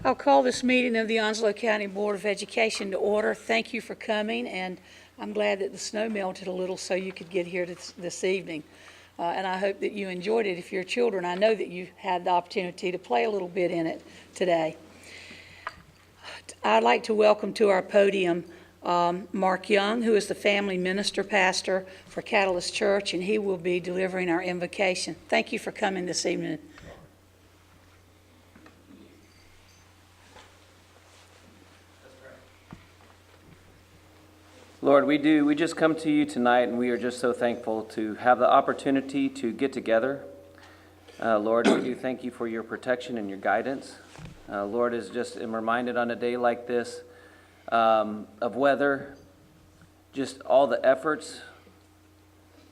I'll call this meeting of the Onslow County Board of Education to order. Thank you for coming, and I'm glad that the snow melted a little so you could get here this evening. And I hope that you enjoyed it. If you're children, I know that you had the opportunity to play a little bit in it today. I'd like to welcome to our podium Mark Young, who is the family minister pastor for Catalyst Church, and he will be delivering our invocation. Thank you for coming this evening. Lord, we just come to you tonight, and we are just so thankful to have the opportunity to get together. Lord, we do thank you for your protection and your guidance. Lord, I'm reminded on a day like this of weather, just all the efforts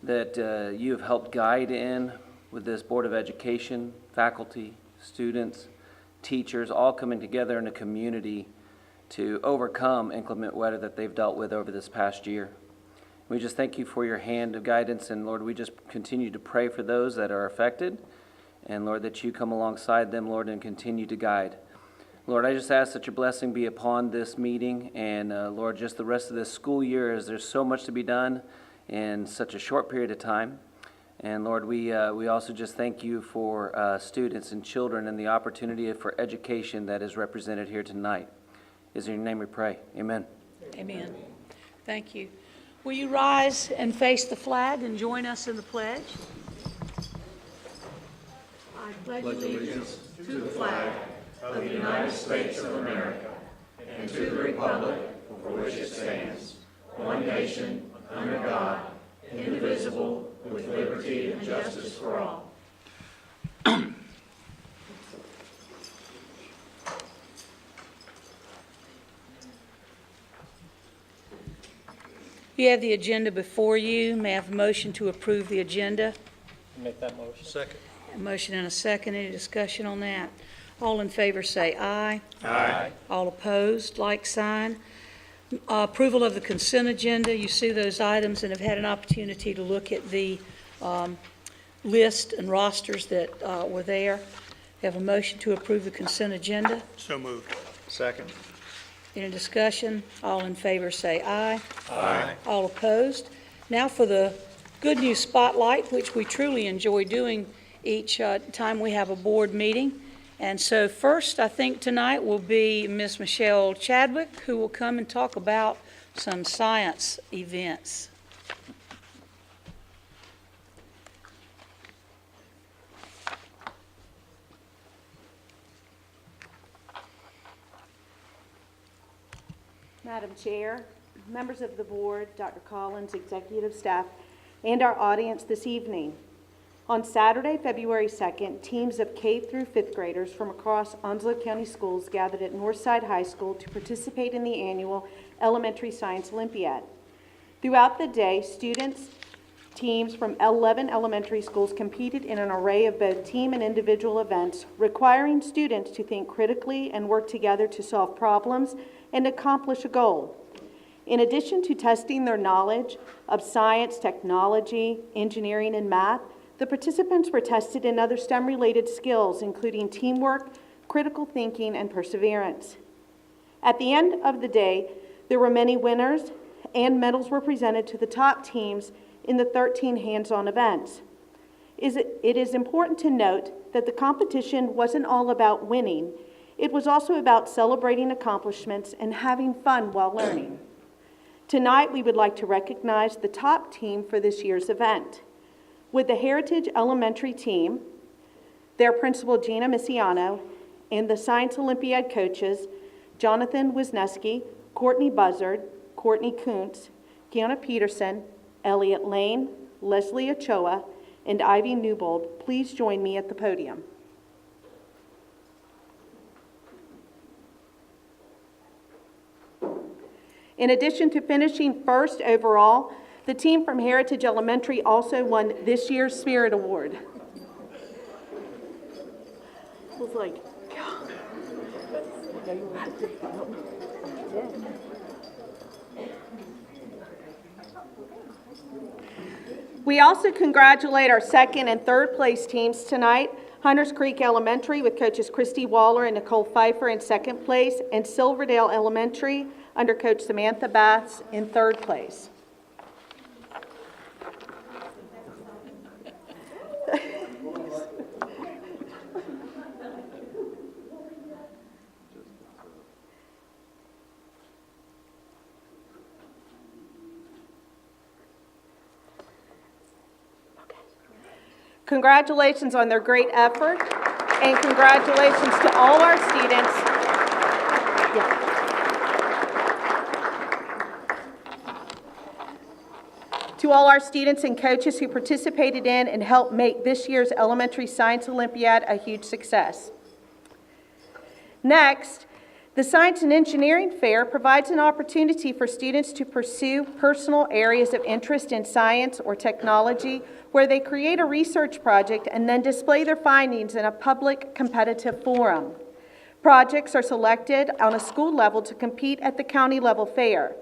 that you have helped guide in with this Board of Education, faculty, students, teachers, all coming together in a community to overcome inclement weather that they've dealt with over this past year. We just thank you for your hand of guidance, and Lord, we just continue to pray for those that are affected, and Lord, that you come alongside them, Lord, and continue to guide. Lord, I just ask that your blessing be upon this meeting, and Lord, just the rest of this school year, as there's so much to be done in such a short period of time. And Lord, we also just thank you for students and children and the opportunity for education that is represented here tonight. Is in your name we pray. Amen. Amen. Thank you. Will you rise and face the flag and join us in the pledge? I pledge allegiance to the flag of the United States of America and to the republic for which it stands, one nation, under God, indivisible, with liberty and justice for all. You have the agenda before you. May I have a motion to approve the agenda? Make that motion. Second. A motion and a second. Any discussion on that? All in favor say aye. Aye. All opposed, like sign. Approval of the consent agenda. You see those items and have had an opportunity to look at the list and rosters that were there. You have a motion to approve the consent agenda. So moved. Second. Any discussion? All in favor say aye. Aye. All opposed. Now for the Good News Spotlight, which we truly enjoy doing each time we have a board meeting. And so first, I think tonight will be Ms. Michelle Chadwick, who will come and talk about some science events. Madam Chair, members of the board, Dr. Collins, executive staff, and our audience this evening. On Saturday, February 2nd, teams of K through 5th graders from across Onslow County schools gathered at Northside High School to participate in the annual Elementary Science Olympiad. Throughout the day, teams from 11 elementary schools competed in an array of both team and individual events, requiring students to think critically and work together to solve problems and accomplish a goal. In addition to testing their knowledge of science, technology, engineering, and math, the participants were tested in other STEM-related skills, including teamwork, critical thinking, and perseverance. At the end of the day, there were many winners, and medals were presented to the top teams in the 13 hands-on events. It is important to note that the competition wasn't all about winning. It was also about celebrating accomplishments and having fun while learning. Tonight, we would like to recognize the top team for this year's event. With the Heritage Elementary team, their principal Gina Missiano, and the Science Olympiad coaches, Jonathan Wisniewski, Courtney Buzzard, Courtney Kuntz, Kiana Peterson, Elliot Lane, Leslie Ochoa, and Ivy Newbold, please join me at the podium. In addition to finishing first overall, the team from Heritage Elementary also won this year's Spirit Award. I was like, God. We also congratulate our second and third place teams tonight. Hunters Creek Elementary with coaches Christy Waller and Nicole Pfeiffer in second place, and Silverdale Elementary under coach Samantha Bass in third place. Congratulations on their great effort, and congratulations to all our students. To all our students and coaches who participated in and helped make this year's Elementary Science Olympiad a huge success. Next, the Science and Engineering Fair provides an opportunity for students to pursue personal areas of interest in science or technology, where they create a research project and then display their findings in a public competitive forum. Projects are selected on a school level to compete at the county level fair.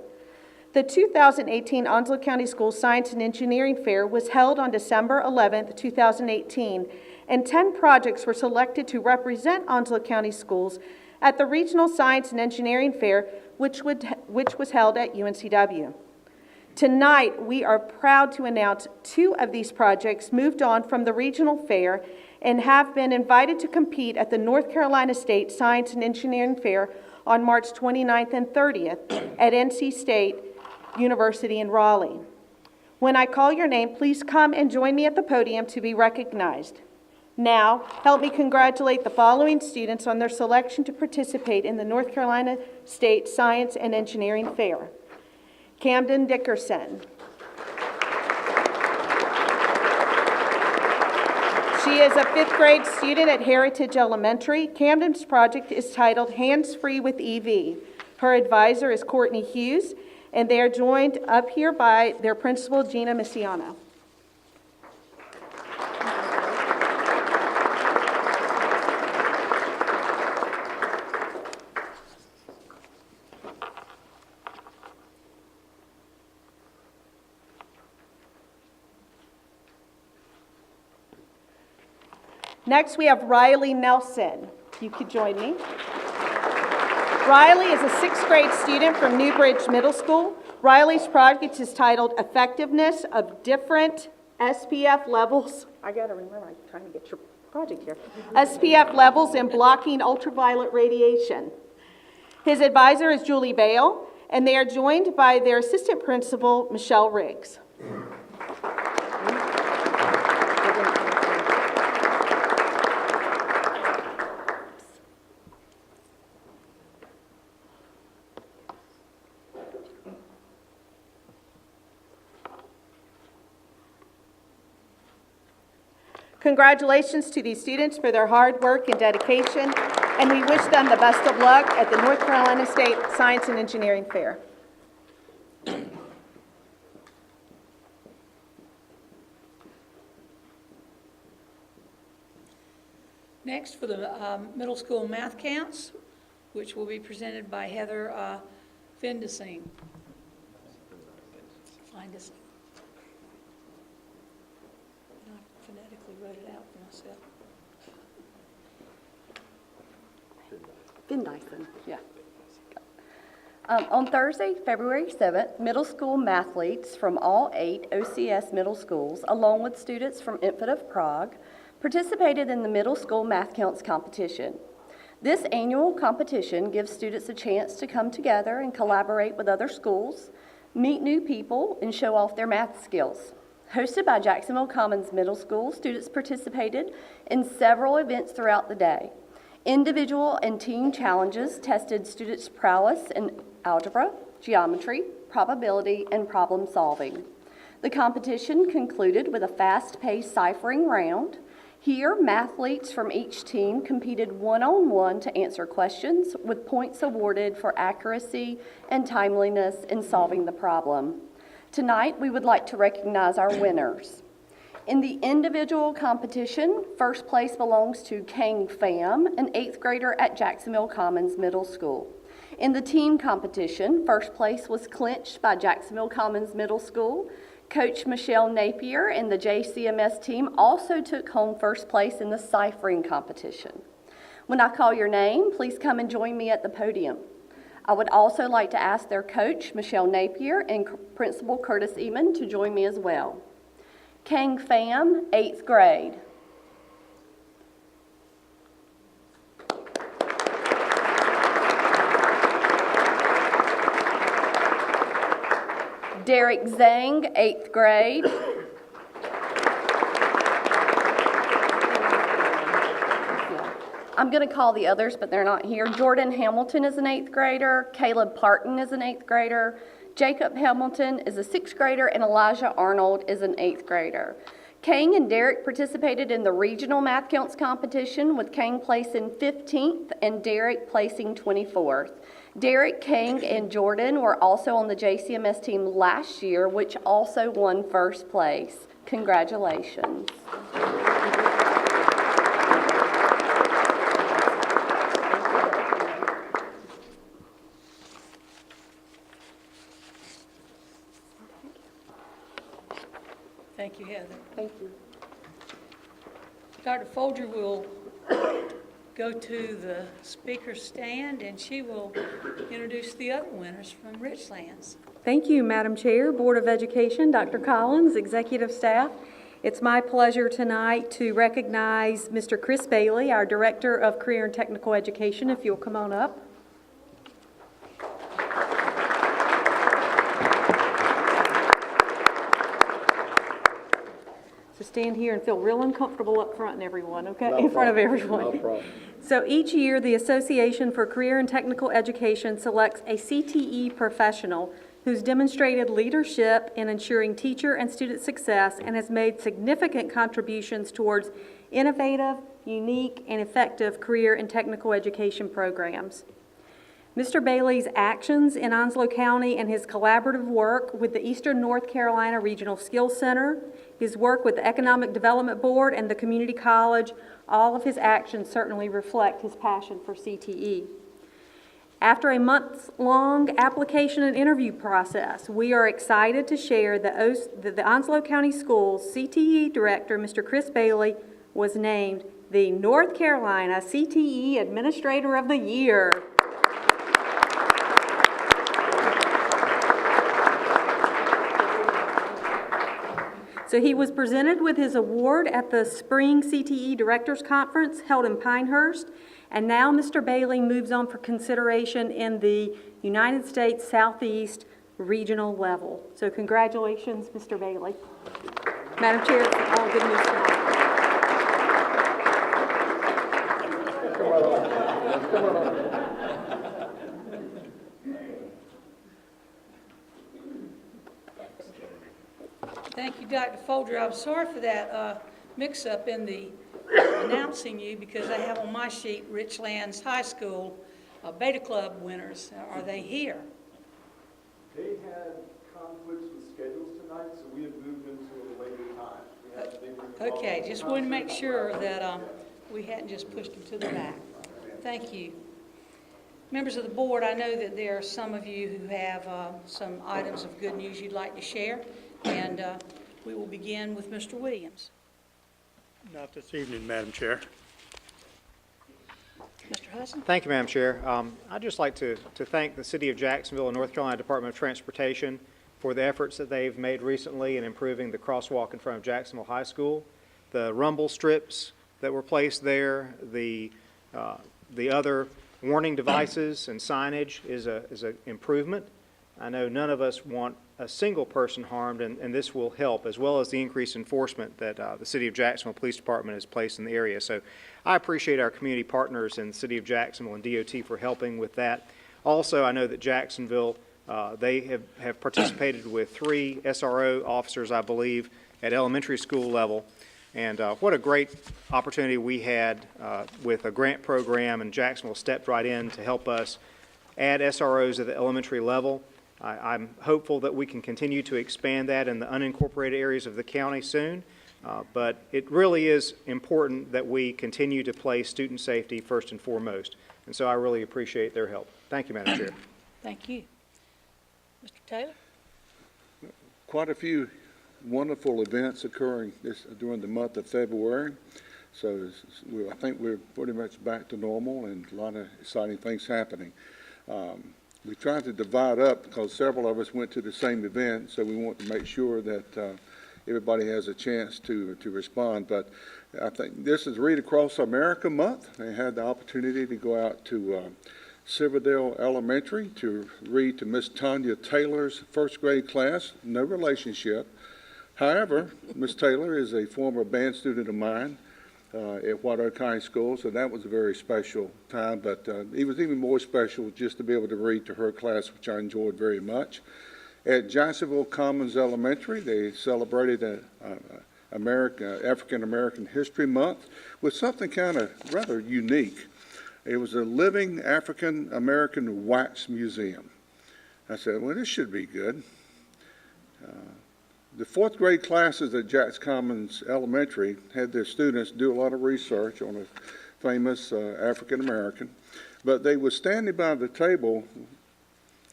The 2018 Onslow County Schools Science and Engineering Fair was held on December 11, 2018, and 10 projects were selected to represent Onslow County Schools at the Regional Science and Engineering Fair, which was held at UNCW. Tonight, we are proud to announce 2 of these projects moved on from the regional fair and have been invited to compete at the North Carolina State Science and Engineering Fair on March 29th and 30th at NC State University in Raleigh. When I call your name, please come and join me at the podium to be recognized. Now, help me congratulate the following students on their selection to participate in the North Carolina State Science and Engineering Fair. Camden Dickerson. She is a 5th grade student at Heritage Elementary. Camden's project is titled Hands Free with EV. Her advisor is Courtney Hughes, and they are joined up here by their principal, Gina Messiano. Next, we have Riley Nelson. You could join me. Riley is a 6th grade student from Newbridge Middle School. Riley's project is titled Effectiveness of Different SPF Levels. I gotta remember, I'm trying to get your project here. SPF levels in blocking ultraviolet radiation. His advisor is Julie Bale, and they are joined by their assistant principal, Michelle Riggs. Congratulations to these students for their hard work and dedication, and we wish them the best of luck at the North Carolina State Science and Engineering Fair. Next, for the middle school math counts, which will be presented by Heather Findesing. I phonetically wrote it out for myself. Dyson, yeah. On Thursday, February 7th, middle school mathletes from all 8 OCS middle schools, along with students from Infant of Prague, participated in the middle school math counts competition. This annual competition gives students a chance to come together and collaborate with other schools, meet new people, and show off their math skills. Hosted by Jacksonville Commons Middle School, students participated in several events throughout the day. Individual and team challenges tested students' prowess in algebra, geometry, probability, and problem solving. The competition concluded with a fast-paced ciphering round. Here, mathletes from each team competed one-on-one to answer questions, with points awarded for accuracy and timeliness in solving the problem. Tonight, we would like to recognize our winners. In the individual competition, first place belongs to Kang Pham, an 8th grader at Jacksonville Commons Middle School. In the team competition, first place was clinched by Jacksonville Commons Middle School. Coach Michelle Napier and the JCMS team also took home first place in the ciphering competition. When I call your name, please come and join me at the podium. I would also like to ask their coach, Michelle Napier, and Principal Curtis Eman to join me as well. Kang Pham, 8th grade. Derek Zhang, 8th grade. I'm going to call the others, but they're not here. Jordan Hamilton is an 8th grader. Caleb Parton is an 8th grader. Jacob Hamilton is a 6th grader, and Elijah Arnold is an 8th grader. Kang and Derek participated in the regional math counts competition, with Kang placing 15th and Derek placing 24th. Derek, Kang, and Jordan were also on the JCMS team last year, which also won first place. Congratulations. Thank you, Heather. Thank you. Dr. Folger will go to the speaker stand, and she will introduce the other winners from Richlands. Thank you, Madam Chair, Board of Education, Dr. Collins, executive staff. It's my pleasure tonight to recognize Mr. Chris Bailey, our Director of Career and Technical Education, if you'll come on up. So stand here and feel real uncomfortable up front, everyone, okay? In front of everyone. No problem. So each year, the Association for Career and Technical Education selects a CTE professional who's demonstrated leadership in ensuring teacher and student success and has made significant contributions towards innovative, unique, and effective career and technical education programs. Mr. Bailey's actions in Onslow County and his collaborative work with the Eastern North Carolina Regional Skills Center, his work with the Economic Development Board and the Community College, all of his actions certainly reflect his passion for CTE. After a months-long application and interview process, we are excited to share that the Onslow County Schools CTE Director, Mr. Chris Bailey, was named the North Carolina CTE Administrator of the Year. So he was presented with his award at the Spring CTE Directors Conference held in Pinehurst, and now Mr. Bailey moves on for consideration in the United States Southeast regional level. So congratulations, Mr. Bailey. Madam Chair, it's all good news tonight. Thank you, Dr. Folger. I'm sorry for that mix-up in the announcing you, because I have on my sheet Richlands High School Beta Club winners. Are they here? They had conflicts with schedules tonight, so we have moved them to a later time. Okay, just wanted to make sure that we hadn't just pushed them to the back. Thank you. Members of the board, I know that there are some of you who have some items of good news you'd like to share, and we will begin with Mr. Williams. Not this evening, Madam Chair. Mr. Hudson? Thank you, Madam Chair. I'd just like to thank the City of Jacksonville and North Carolina Department of Transportation for the efforts that they've made recently in improving the crosswalk in front of Jacksonville High School. The rumble strips that were placed there, the other warning devices and signage is an improvement. I know none of us want a single person harmed, and this will help, as well as the increased enforcement that the City of Jacksonville Police Department has placed in the area. So I appreciate our community partners in the City of Jacksonville and DOT for helping with that. Also, I know that Jacksonville, they have participated with 3 SRO officers, I believe, at elementary school level. And what a great opportunity we had with a grant program, and Jacksonville stepped right in to help us add SROs at the elementary level. I'm hopeful that we can continue to expand that in the unincorporated areas of the county soon, but it really is important that we continue to place student safety first and foremost, and so I really appreciate their help. Thank you, Madam Chair. Thank you. Mr. Taylor? Quite a few wonderful events occurring during the month of February. So I think we're pretty much back to normal and a lot of exciting things happening. We tried to divide up because several of us went to the same event, so we want to make sure that everybody has a chance to respond. But I think this is Read Across America Month. I had the opportunity to go out to Silverdale Elementary to read to Miss Tanya Taylor's first grade class, no relationship. However, Miss Taylor is a former band student of mine at White Oak High School, so that was a very special time, but it was even more special just to be able to read to her class, which I enjoyed very much. At Jacksonville Commons Elementary, they celebrated African American History Month with something kind of rather unique. It was a living African American wax museum. I said, well, this should be good. The fourth grade classes at Jacks Commons Elementary had their students do a lot of research on a famous African American, but they were standing by the table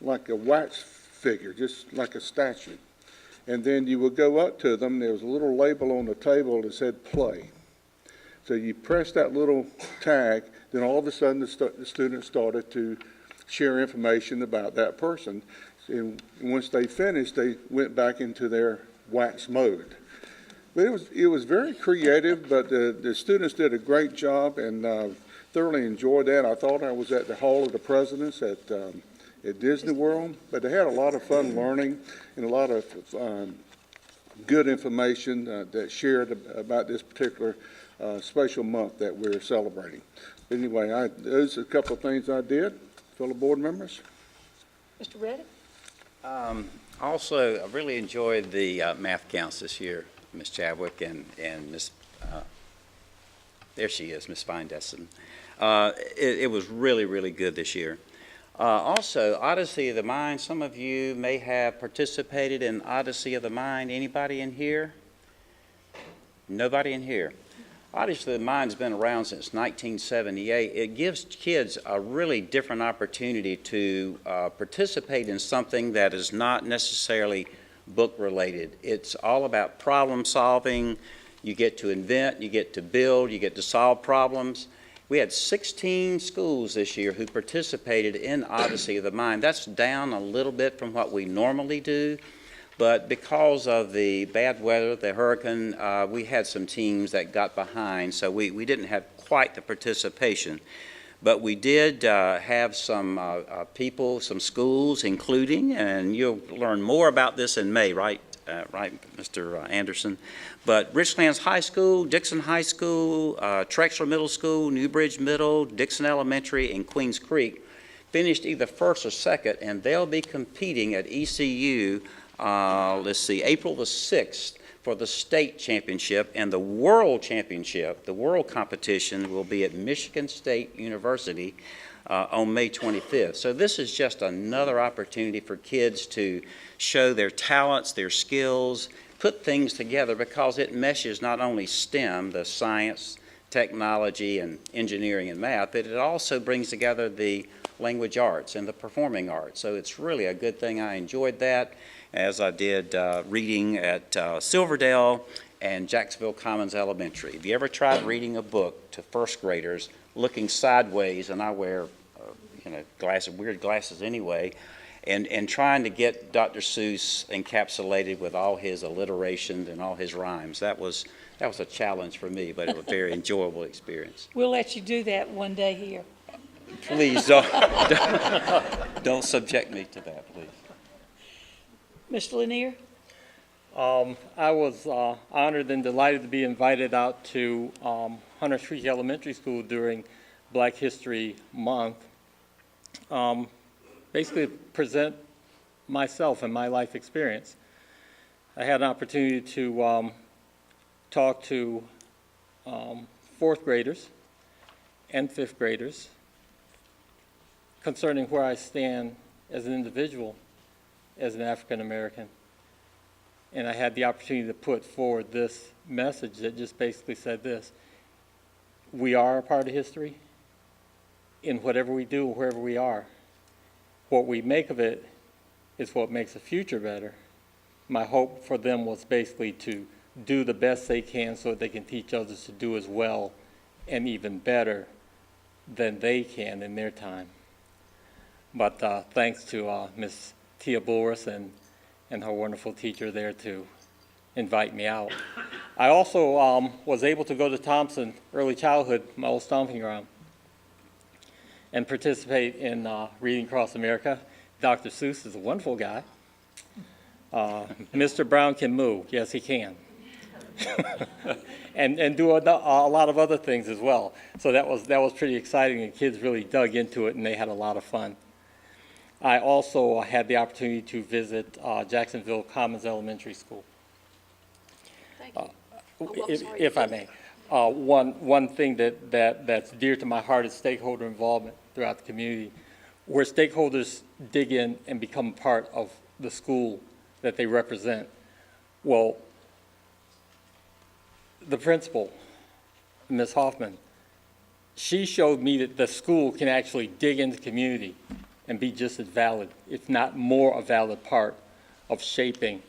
like a wax figure, just like a statue. And then you would go up to them, there was a little label on the table that said play. So you press that little tag, then all of a sudden the students started to share information about that person. And once they finished, they went back into their wax mode. But it was very creative, but the students did a great job and thoroughly enjoyed that. I thought I was at the Hall of the Presidents at Disney World, but they had a lot of fun learning and a lot of good information that shared about this particular special month that we're celebrating. Anyway, those are a couple of things I did. Fellow board members? Mr. Reddick? Also, I really enjoyed the math counts this year, Ms. Chadwick and Ms. There she is, Ms. Feindessen. It was really, really good this year. Also, Odyssey of the Mind, some of you may have participated in Odyssey of the Mind. Anybody in here? Nobody in here. Odyssey of the Mind's been around since 1978. It gives kids a really different opportunity to participate in something that is not necessarily book-related. It's all about problem solving. You get to invent, you get to build, you get to solve problems. We had 16 schools this year who participated in Odyssey of the Mind. That's down a little bit from what we normally do. But because of the bad weather, the hurricane, we had some teams that got behind, so we didn't have quite the participation. But we did have some people, some schools, including, and you'll learn more about this in May, right, Mr. Anderson? But Richlands High School, Dixon High School, Trexler Middle School, Newbridge Middle, Dixon Elementary, and Queens Creek finished either first or second, and they'll be competing at ECU April the 6th for the state championship, and the world championship, the world competition, will be at Michigan State University on May 25th. So this is just another opportunity for kids to show their talents, their skills, put things together, because it meshes not only STEM, the science, technology, and engineering and math, but it also brings together the language arts and the performing arts. So it's really a good thing. I enjoyed that, as I did reading at Silverdale and Jacksonville Commons Elementary. Have you ever tried reading a book to first graders looking sideways, and I wear weird glasses anyway, and trying to get Dr. Seuss encapsulated with all his alliterations and all his rhymes? That was a challenge for me, but it was a very enjoyable experience. We'll let you do that one day here. Please don't subject me to that, please. Mr. Lanier? I was honored and delighted to be invited out to Hunter Creek Elementary School during Black History Month. Basically present myself and my life experience. I had an opportunity to talk to fourth graders and fifth graders concerning where I stand as an individual, as an African American. And I had the opportunity to put forward this message that just basically said this: we are a part of history in whatever we do, wherever we are. what we make of it is what makes the future better. My hope for them was basically to do the best they can so that they can teach others to do as well and even better than they can in their time. But thanks to Ms. Tia Boris and her wonderful teacher there to invite me out. I also was able to go to Thompson Early Childhood, my old stomping ground, and participate in Reading Across America. Dr. Seuss is a wonderful guy. Mr. Brown can move. Yes, he can. and do a lot of other things as well. So that was pretty exciting, and kids really dug into it, and they had a lot of fun. I also had the opportunity to visit Jacksonville Commons Elementary School. Thank you. If I may. One thing that's dear to my heart is stakeholder involvement throughout the community, where stakeholders dig in and become part of the school that they represent. Well, the principal, Ms. Hoffman, she showed me that the school can actually dig into the community and be just as valid, if not more a valid part of shaping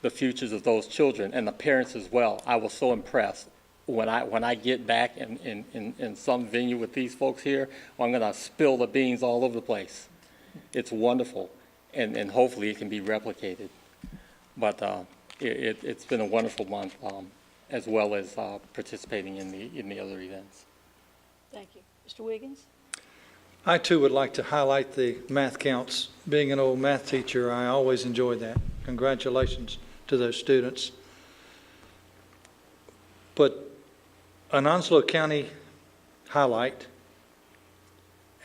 the futures of those children and the parents as well. I was so impressed. When I get back in some venue with these folks here, I'm going to spill the beans all over the place. It's wonderful, and hopefully it can be replicated. But it's been a wonderful month, as well as participating in the other events. Thank you. Mr. Wiggins? I too would like to highlight the math counts. Being an old math teacher, I always enjoyed that. Congratulations to those students. But an Onslow County highlight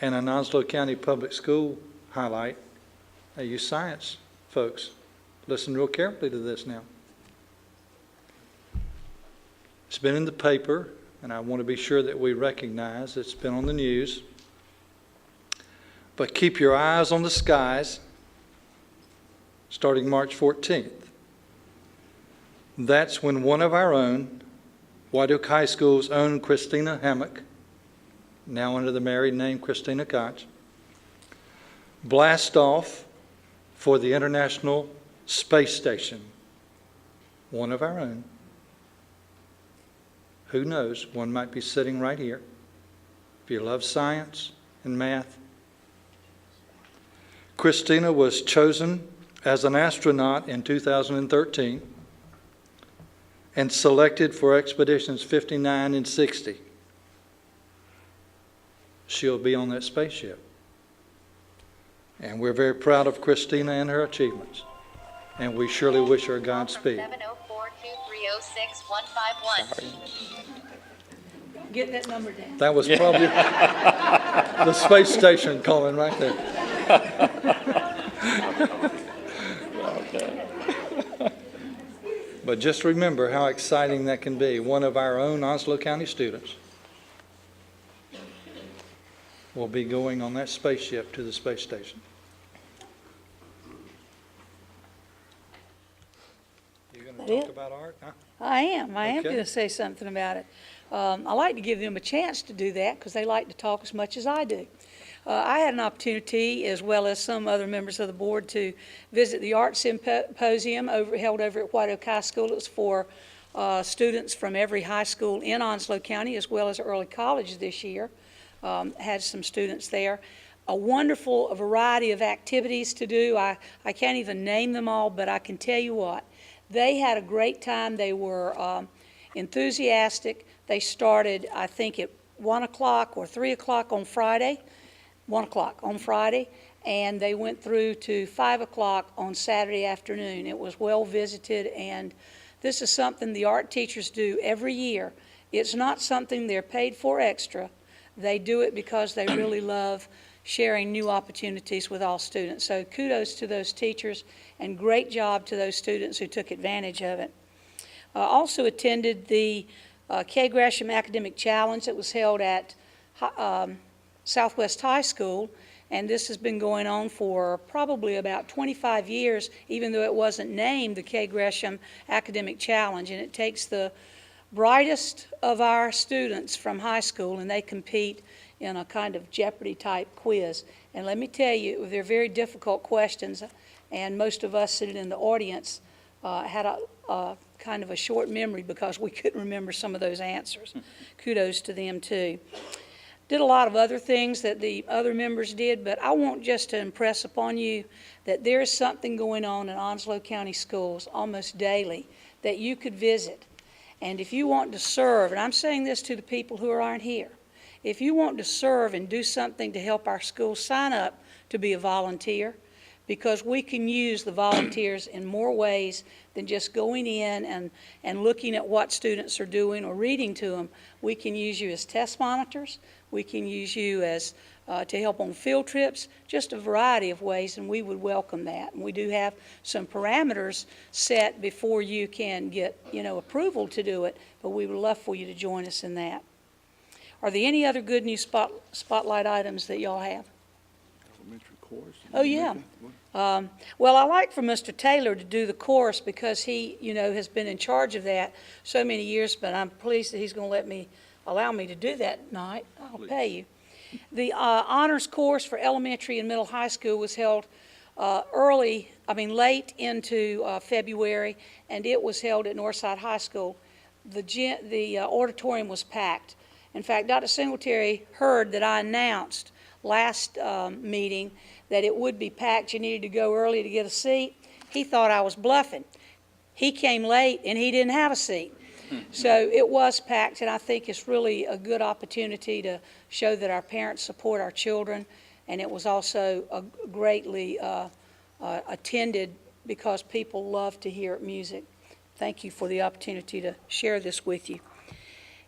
and an Onslow County Public School highlight. Hey, you science folks, listen real carefully to this now. It's been in the paper, and I want to be sure that we recognize it's been on the news. But keep your eyes on the skies starting March 14th. That's when one of our own, White Oak High School's own Christina Hammock, now under the married name Christina Koch, blast off for the International Space Station. One of our own. Who knows, one might be sitting right here. If you love science and math. Christina was chosen as an astronaut in 2013 and selected for expeditions 59 and 60. She'll be on that spaceship. And we're very proud of Christina and her achievements. And we surely wish her Godspeed. 704-230-615-1. Get that number down. That was probably the space station calling right there. But just remember how exciting that can be. One of our own Onslow County students will be going on that spaceship to the space station. You going to talk about art? Huh? I am Okay. going to say something about it. I like to give them a chance to do that because they like to talk as much as I do. I had an opportunity, as well as some other members of the board, to visit the art symposium held over at White Oak High School. It was for students from every high school in Onslow County, as well as early college this year. Had some students there. A wonderful variety of activities to do. I can't even name them all, but I can tell you what. They had a great time. They were enthusiastic. They started, I think, at 1 o'clock or 3 o'clock on Friday. 1 o'clock on Friday, and they went through to 5 o'clock on Saturday afternoon. It was well visited, and this is something the art teachers do every year. It's not something they're paid for extra. They do it because they really love sharing new opportunities with all students. So kudos to those teachers, and great job to those students who took advantage of it. Also attended the Kay Gresham Academic Challenge that was held at Southwest High School, and this has been going on for probably about 25 years, even though it wasn't named the Kay Gresham Academic Challenge. And it takes the brightest of our students from high school, and they compete in a kind of Jeopardy-type quiz. And let me tell you, they're very difficult questions, and most of us sitting in the audience had a kind of a short memory because we couldn't remember some of those answers. Kudos to them, too. Did a lot of other things that the other members did, but I want just to impress upon you that there is something going on in Onslow County Schools almost daily that you could visit. And if you want to serve, and I'm saying this to the people who aren't here, if you want to serve and do something to help our schools, sign up to be a volunteer, because we can use the volunteers in more ways than just going in and looking at what students are doing or reading to them. We can use you as test monitors. We can use you as to help on field trips, just a variety of ways, and we would welcome that. And we do have some parameters set before you can get, approval to do it, but we would love for you to join us in that. Are there any other good news spotlight items that y'all have? Elementary course. Oh, yeah. Well, I like for Mr. Taylor to do the chorus because he, has been in charge of that so many years, but I'm pleased that he's going to allow me to do that tonight. I'll pay you. The honors course for elementary and middle high school was held late into February, and it was held at Northside High School. The auditorium was packed. In fact, Dr. Singletary heard that I announced last meeting that it would be packed. You needed to go early to get a seat. He thought I was bluffing. He came late and he didn't have a seat. So it was packed, and I think it's really a good opportunity to show that our parents support our children, and it was also greatly attended because people love to hear music. Thank you for the opportunity to share this with you.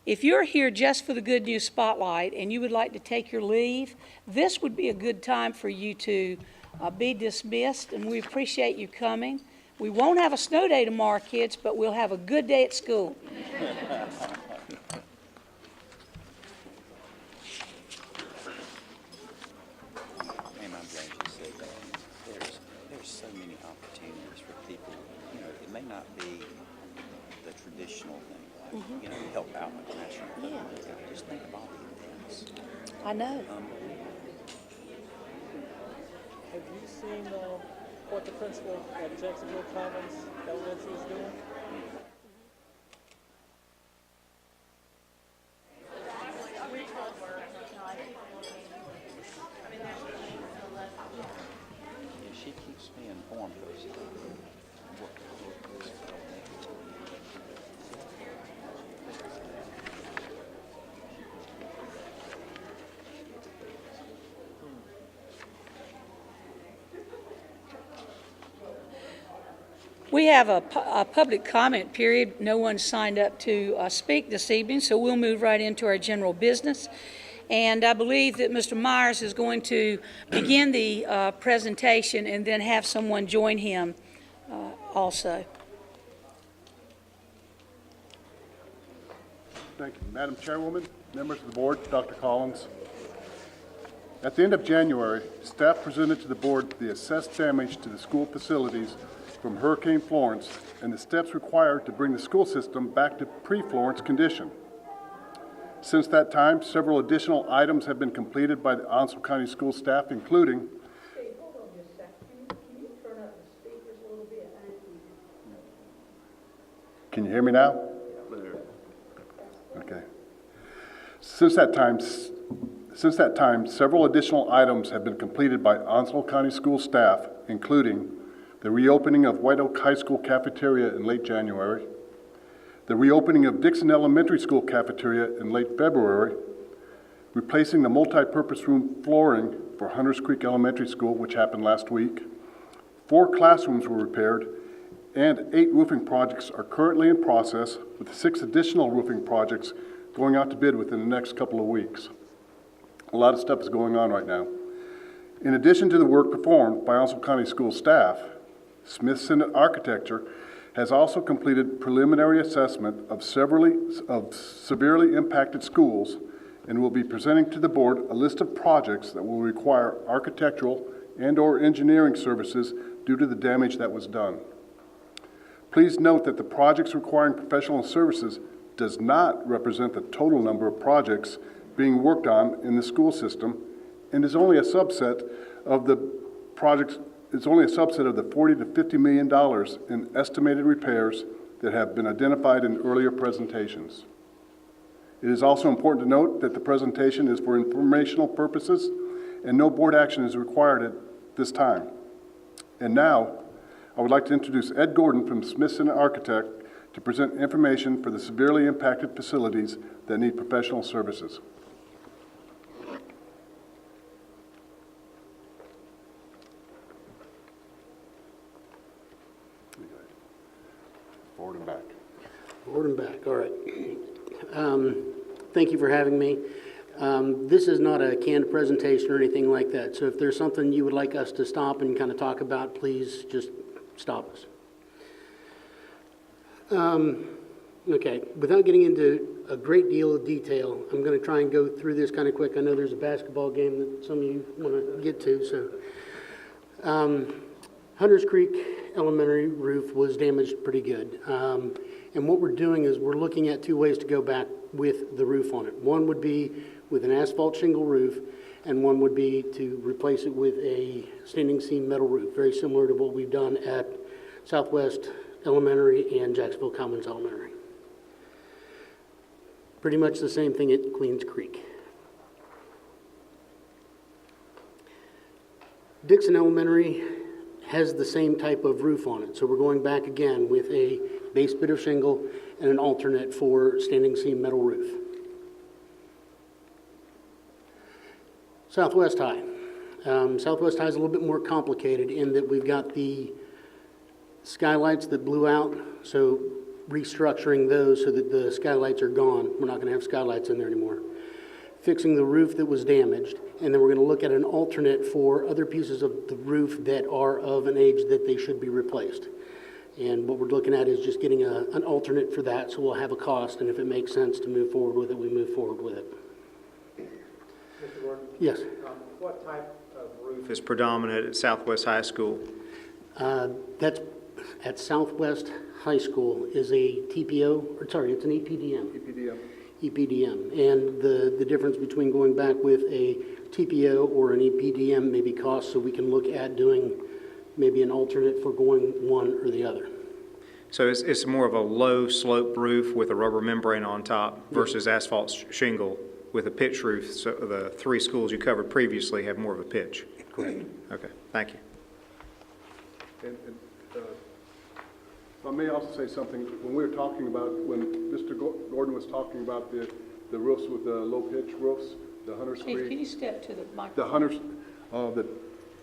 If you're here just for the Good News Spotlight and you would like to take your leave, this would be a good time for you to be dismissed, and we appreciate you coming. We won't have a snow day tomorrow, kids, but we'll have a good day at school. And I'm glad you said that. There's so many opportunities for people. It may not be the traditional thing, like, help out with the national government. Just think about the events. I know. Have you seen what the principal at Jacksonville Commons Elementary is doing? Yeah, she keeps me informed of those things. We have a public comment period. No one signed up to speak this evening, so we'll move right into our general business. And I believe that Mr. Myers is going to begin the presentation and then have someone join him also. Thank you. Madam Chairwoman, members of the board, Dr. Collins. At the end of January, staff presented to the board the assessed damage to the school facilities from Hurricane Florence and the steps required to bring the school system back to pre-Florence condition. Since that time, several additional items have been completed by the Onslow County School staff, including Hold on just a second. Can you turn up the speakers a little bit? Can you hear me now? Okay. Since that time, several additional items have been completed by Onslow County School staff, including the reopening of White Oak High School cafeteria in late January, the reopening of Dixon Elementary School cafeteria in late February, replacing the multi-purpose room flooring for Hunters Creek Elementary School, which happened last week. 4 classrooms were repaired, and 8 roofing projects are currently in process, with 6 additional roofing projects going out to bid within the next couple of weeks. A lot of stuff is going on right now. In addition to the work performed by Onslow County School staff, Smith Senate Architecture has also completed preliminary assessment of severely impacted schools and will be presenting to the board a list of projects that will require architectural and/or engineering services due to the damage that was done. Please note that the projects requiring professional services does not represent the total number of projects being worked on in the school system and is only a subset of the projects, it's only a subset of the $40 to $50 million in estimated repairs that have been identified in earlier presentations. It is also important to note that the presentation is for informational purposes and no board action is required at this time. And now, I would like to introduce Ed Gordon from Smithson Architect to present information for the severely impacted facilities that need professional services. Forward and back. Forward and back, all right. Thank you for having me. This is not a canned presentation or anything like that, so if there's something you would like us to stop and kind of talk about, please just stop us. Okay, without getting into a great deal of detail, I'm going to try and go through this kind of quick. I know there's a basketball game that some of you want to get to, so. Hunters Creek Elementary roof was damaged pretty good. And what we're doing is we're looking at two ways to go back with the roof on it. One would be with an asphalt shingle roof, and one would be to replace it with a standing seam metal roof, very similar to what we've done at Southwest Elementary and Jacksonville Commons Elementary. Pretty much the same thing at Queens Creek. Dixon Elementary has the same type of roof on it. So we're going back again with a base bit of shingle and an alternate for standing seam metal roof. Southwest High. Southwest High is a little bit more complicated in that we've got the skylights that blew out, so restructuring those so that the skylights are gone. We're not going to have skylights in there anymore. Fixing the roof that was damaged, and then we're going to look at an alternate for other pieces of the roof that are of an age that they should be replaced. And what we're looking at is just getting an alternate for that, so we'll have a cost, and if it makes sense to move forward with it, we move forward with it. Mr. Gordon? Yes. What type of roof is predominant at Southwest High School? That's at Southwest High School is a TPO, or sorry, it's an EPDM. EPDM. EPDM. And the difference between going back with a TPO or an EPDM may be cost, so we can look at doing maybe an alternate for going one or the other. So it's more of a low slope roof with a rubber membrane on top versus asphalt shingle with a pitch roof. So the three schools you covered previously have more of a pitch. Correct. Okay, thank you. If I may also say something, when we were talking about, when Mr. Gordon was talking about the roofs with the low pitch roofs, the Hunters Chief, Creek. can you step to the microphone? The Hunters, the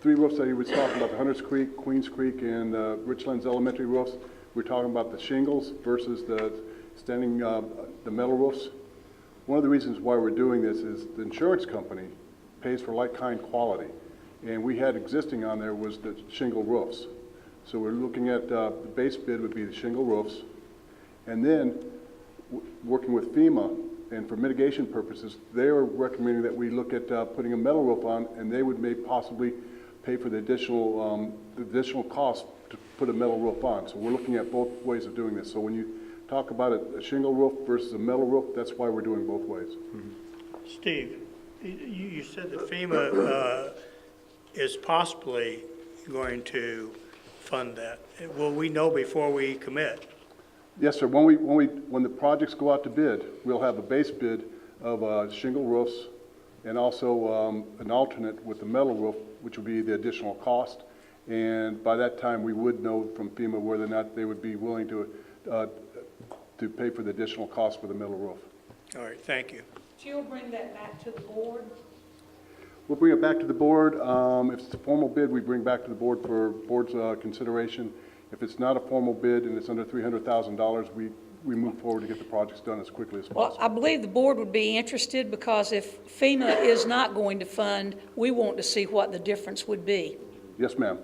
three roofs that he was talking about, the Hunters Creek, Queens Creek, and Richlands Elementary roofs, we're talking about the shingles versus the standing, the metal roofs. One of the reasons why we're doing this is the insurance company pays for like-kind quality. And we had existing on there was the shingle roofs. So we're looking at, the base bid would be the shingle roofs. And then, working with FEMA, and for mitigation purposes, they are recommending that we look at putting a metal roof on, and they would may possibly pay for the additional cost to put a metal roof on. So we're looking at both ways of doing this. So when you talk about a shingle roof versus a metal roof, that's why we're doing both ways. Mm-hmm. Steve, you said that FEMA is possibly going to fund that. Will we know before we commit? Yes, sir. When the projects go out to bid, we'll have a base bid of shingle roofs and also an alternate with the metal roof, which would be the additional cost. And by that time, we would know from FEMA whether or not they would be willing to pay for the additional cost for the metal roof. All right, thank you. She'll bring that back to the board. We'll bring it back to the board. If it's a formal bid, we bring back to the board for board's consideration. If it's not a formal bid and it's under $300,000, we move forward to get the projects done as quickly as possible. Well, I believe the board would be interested because if FEMA is not going to fund, we want to see what the difference would be. Yes, ma'am.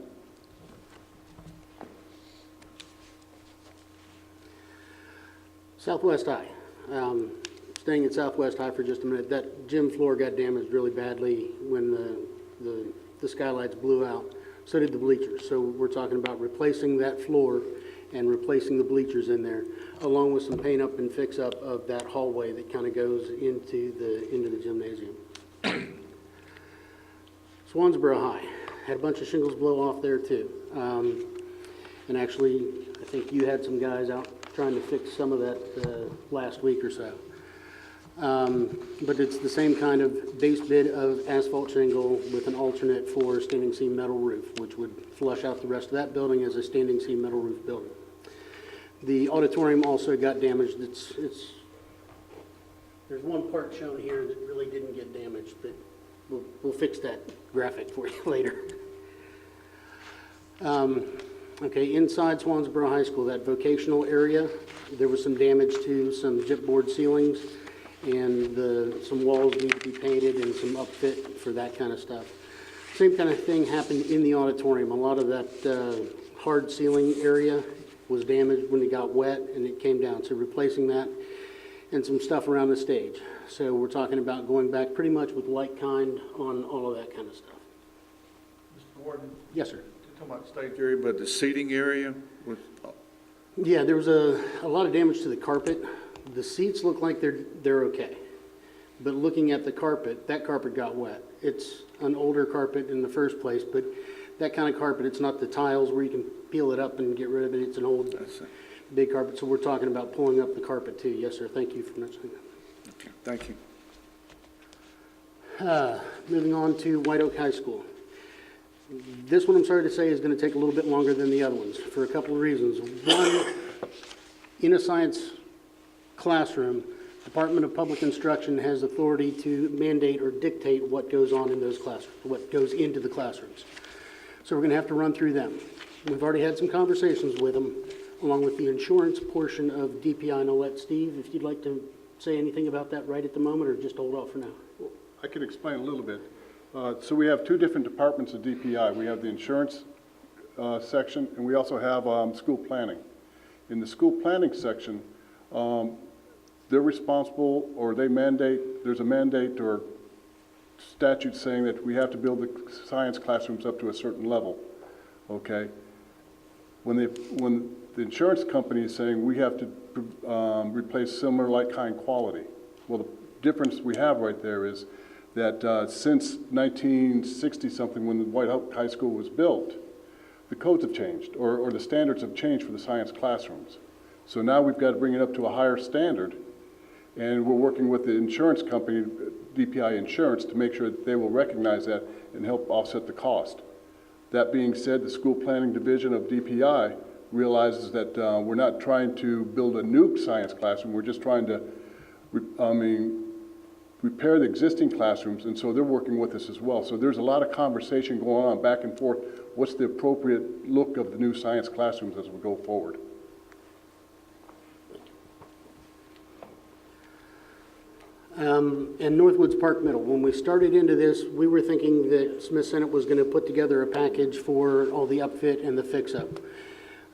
Southwest High. Staying at Southwest High for just a minute, that gym floor got damaged really badly when the skylights blew out. So did the bleachers. So we're talking about replacing that floor and replacing the bleachers in there, along with some paint up and fix up of that hallway that kind of goes into the gymnasium. Swansboro High, had a bunch of shingles blow off there too. And actually, I think you had some guys out trying to fix some of that last week or so. But it's the same kind of base bid of asphalt shingle with an alternate for standing seam metal roof, which would flush out the rest of that building as a standing seam metal roof building. The auditorium also got damaged. There's one part shown here that really didn't get damaged, but we'll fix that graphic for you later. Okay, inside Swansboro High School, that vocational area, there was some damage to some gypboard ceilings, and some walls need to be painted and some upfit for that kind of stuff. Same kind of thing happened in the auditorium. A lot of that hard ceiling area was damaged when it got wet and it came down. So replacing that and some stuff around the stage. So we're talking about going back pretty much with like kind on all of that kind of stuff. Mr. Gordon? Yes, sir. You're talking about stage area, but the seating area was... Yeah, there was a lot of damage to the carpet. The seats look like they're okay. But looking at the carpet, that carpet got wet. It's an older carpet in the first place, but that kind of carpet, it's not the tiles where you can peel it up and get rid of it. It's an old, big carpet. So we're talking about pulling up the carpet too. Yes, sir. Thank you for mentioning that. Okay, thank you. Moving on to White Oak High School. This one, I'm sorry to say, is going to take a little bit longer than the other ones for a couple of reasons. One, in a science classroom, Department of Public Instruction has authority to mandate or dictate what goes on in those classrooms, what goes into the classrooms. So we're going to have to run through them. We've already had some conversations with them, along with the insurance portion of DPI, and I'll let Steve, if you'd like to say anything about that right at the moment, or just hold off for now. I can explain a little bit. So we have two different departments of DPI. We have the insurance section, and we also have school planning. In the school planning section, they're responsible, or they mandate, there's a mandate or statute saying that we have to build the science classrooms up to a certain level, okay? When the insurance company is saying we have to replace similar like-kind quality, well, the difference we have right there is that since 1960-something, when the White Oak High School was built, the codes have changed, or the standards have changed for the science classrooms. So now we've got to bring it up to a higher standard, and we're working with the insurance company, DPI Insurance, to make sure that they will recognize that and help offset the cost. That being said, the school planning division of DPI realizes that we're not trying to build a new science classroom, we're just trying to, repair the existing classrooms, and so they're working with us as well. So there's a lot of conversation going on back and forth. What's the appropriate look of the new science classrooms as we go forward? And Northwoods Park Middle, when we started into this, we were thinking that Smith Senate was going to put together a package for all the upfit and the fix-up.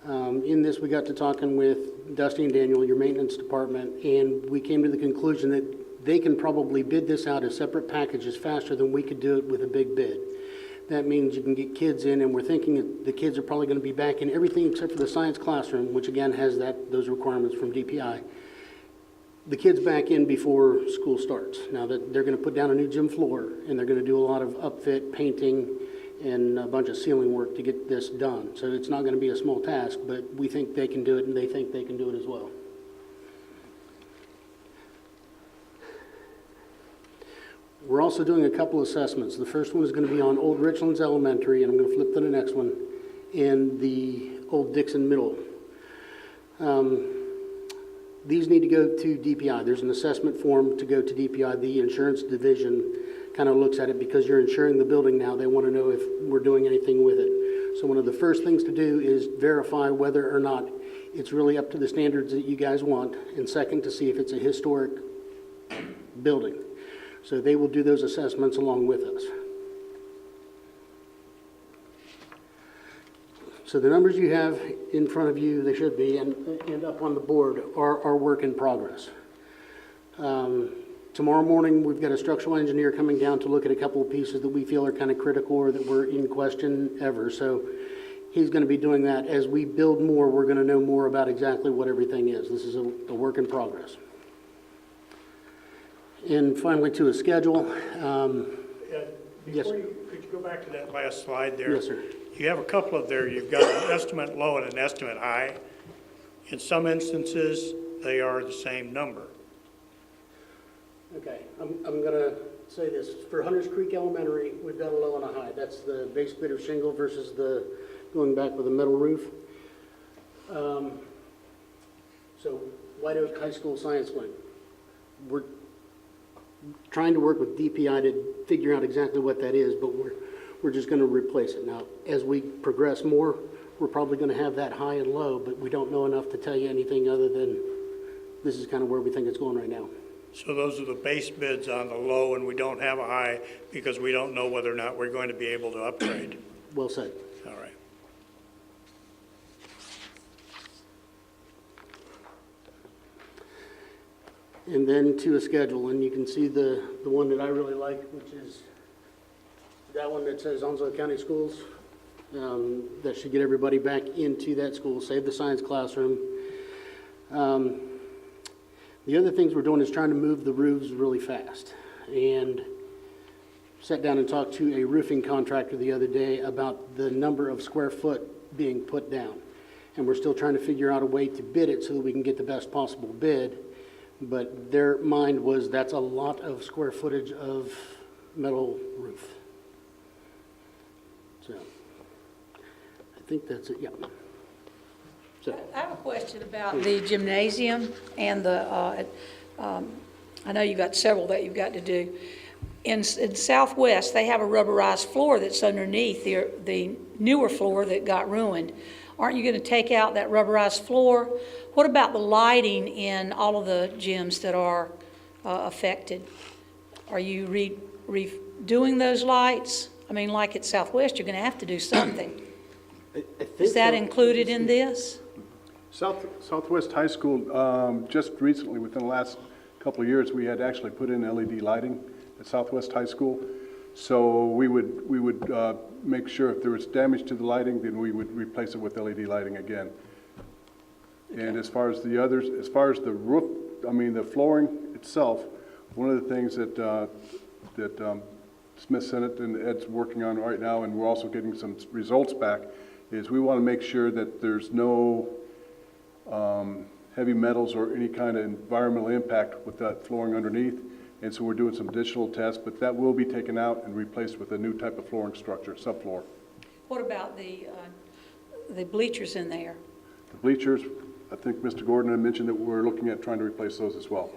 In this, we got to talking with Dusty and Daniel, your maintenance department, and we came to the conclusion that they can probably bid this out as separate packages faster than we could do it with a big bid. That means you can get kids in, and we're thinking that the kids are probably going to be back in everything except for the science classroom, which again has those requirements from DPI. The kids back in before school starts. Now that they're going to put down a new gym floor, and they're going to do a lot of upfit, painting, and a bunch of ceiling work to get this done. So it's not going to be a small task, but we think they can do it, and they think they can do it as well. We're also doing a couple assessments. The first one is going to be on Old Richlands Elementary, and I'm going to flip to the next one, and the Old Dixon Middle. These need to go to DPI. There's an assessment form to go to DPI. The insurance division kind of looks at it because you're insuring the building now. They want to know if we're doing anything with it. So one of the first things to do is verify whether or not it's really up to the standards that you guys want, and second, to see if it's a historic building. So they will do those assessments along with us. So the numbers you have in front of you, they should be, and up on the board, are work in progress. Tomorrow morning, we've got a structural engineer coming down to look at a couple of pieces that we feel are kind of critical or that were in question ever. So he's going to be doing that. As we build more, we're going to know more about exactly what everything is. This is a work in progress. And finally, to a schedule. Yes, sir. Could you go back to that last slide there? Yes, sir. You have a couple of there, you've got an estimate low and an estimate high. In some instances, they are the same number. Okay, I'm going to say this. For Hunters Creek Elementary, we've got a low and a high. That's the base bit of shingle versus the going back with a metal roof. So White Oak High School Science Wing. We're trying to work with DPI to figure out exactly what that is, but we're just going to replace it. Now, as we progress more, we're probably going to have that high and low, but we don't know enough to tell you anything other than this is kind of where we think it's going right now. So those are the base bids on the low, and we don't have a high because we don't know whether or not we're going to be able to upgrade. Well said. All right. And then to a schedule, and you can see the one that I really like, which is that one that says Onslow County Schools. That should get everybody back into that school, save the science classroom. The other things we're doing is trying to move the roofs really fast. And sat down and talked to a roofing contractor the other day about the number of square foot being put down. And we're still trying to figure out a way to bid it so that we can get the best possible bid. But their mind was that's a lot of square footage of metal roof. So I think that's it, yeah. So, I have a question about the gymnasium and the, I know you've got several that you've got to do. In Southwest, they have a rubberized floor that's underneath the newer floor that got ruined. Aren't you going to take out that rubberized floor? What about the lighting in all of the gyms that are affected? Are you redoing those lights? I mean, like at Southwest, you're going to have to do something. Is that included in this? Southwest High School, just recently, within the last couple of years, we had actually put in LED lighting at Southwest High School. So we would make sure if there was damage to the lighting, then we would replace it with LED lighting again. Okay. And as far as the others, as far as the roof, I mean the flooring itself, one of the things that Smith Senate and Ed's working on right now, and we're also getting some results back, is we want to make sure that there's no heavy metals or any kind of environmental impact with that flooring underneath. And so we're doing some additional tests, but that will be taken out and replaced with a new type of flooring structure, subfloor. What about the bleachers in there? The bleachers, I think Mr. Gordon had mentioned that we're looking at trying to replace those as well.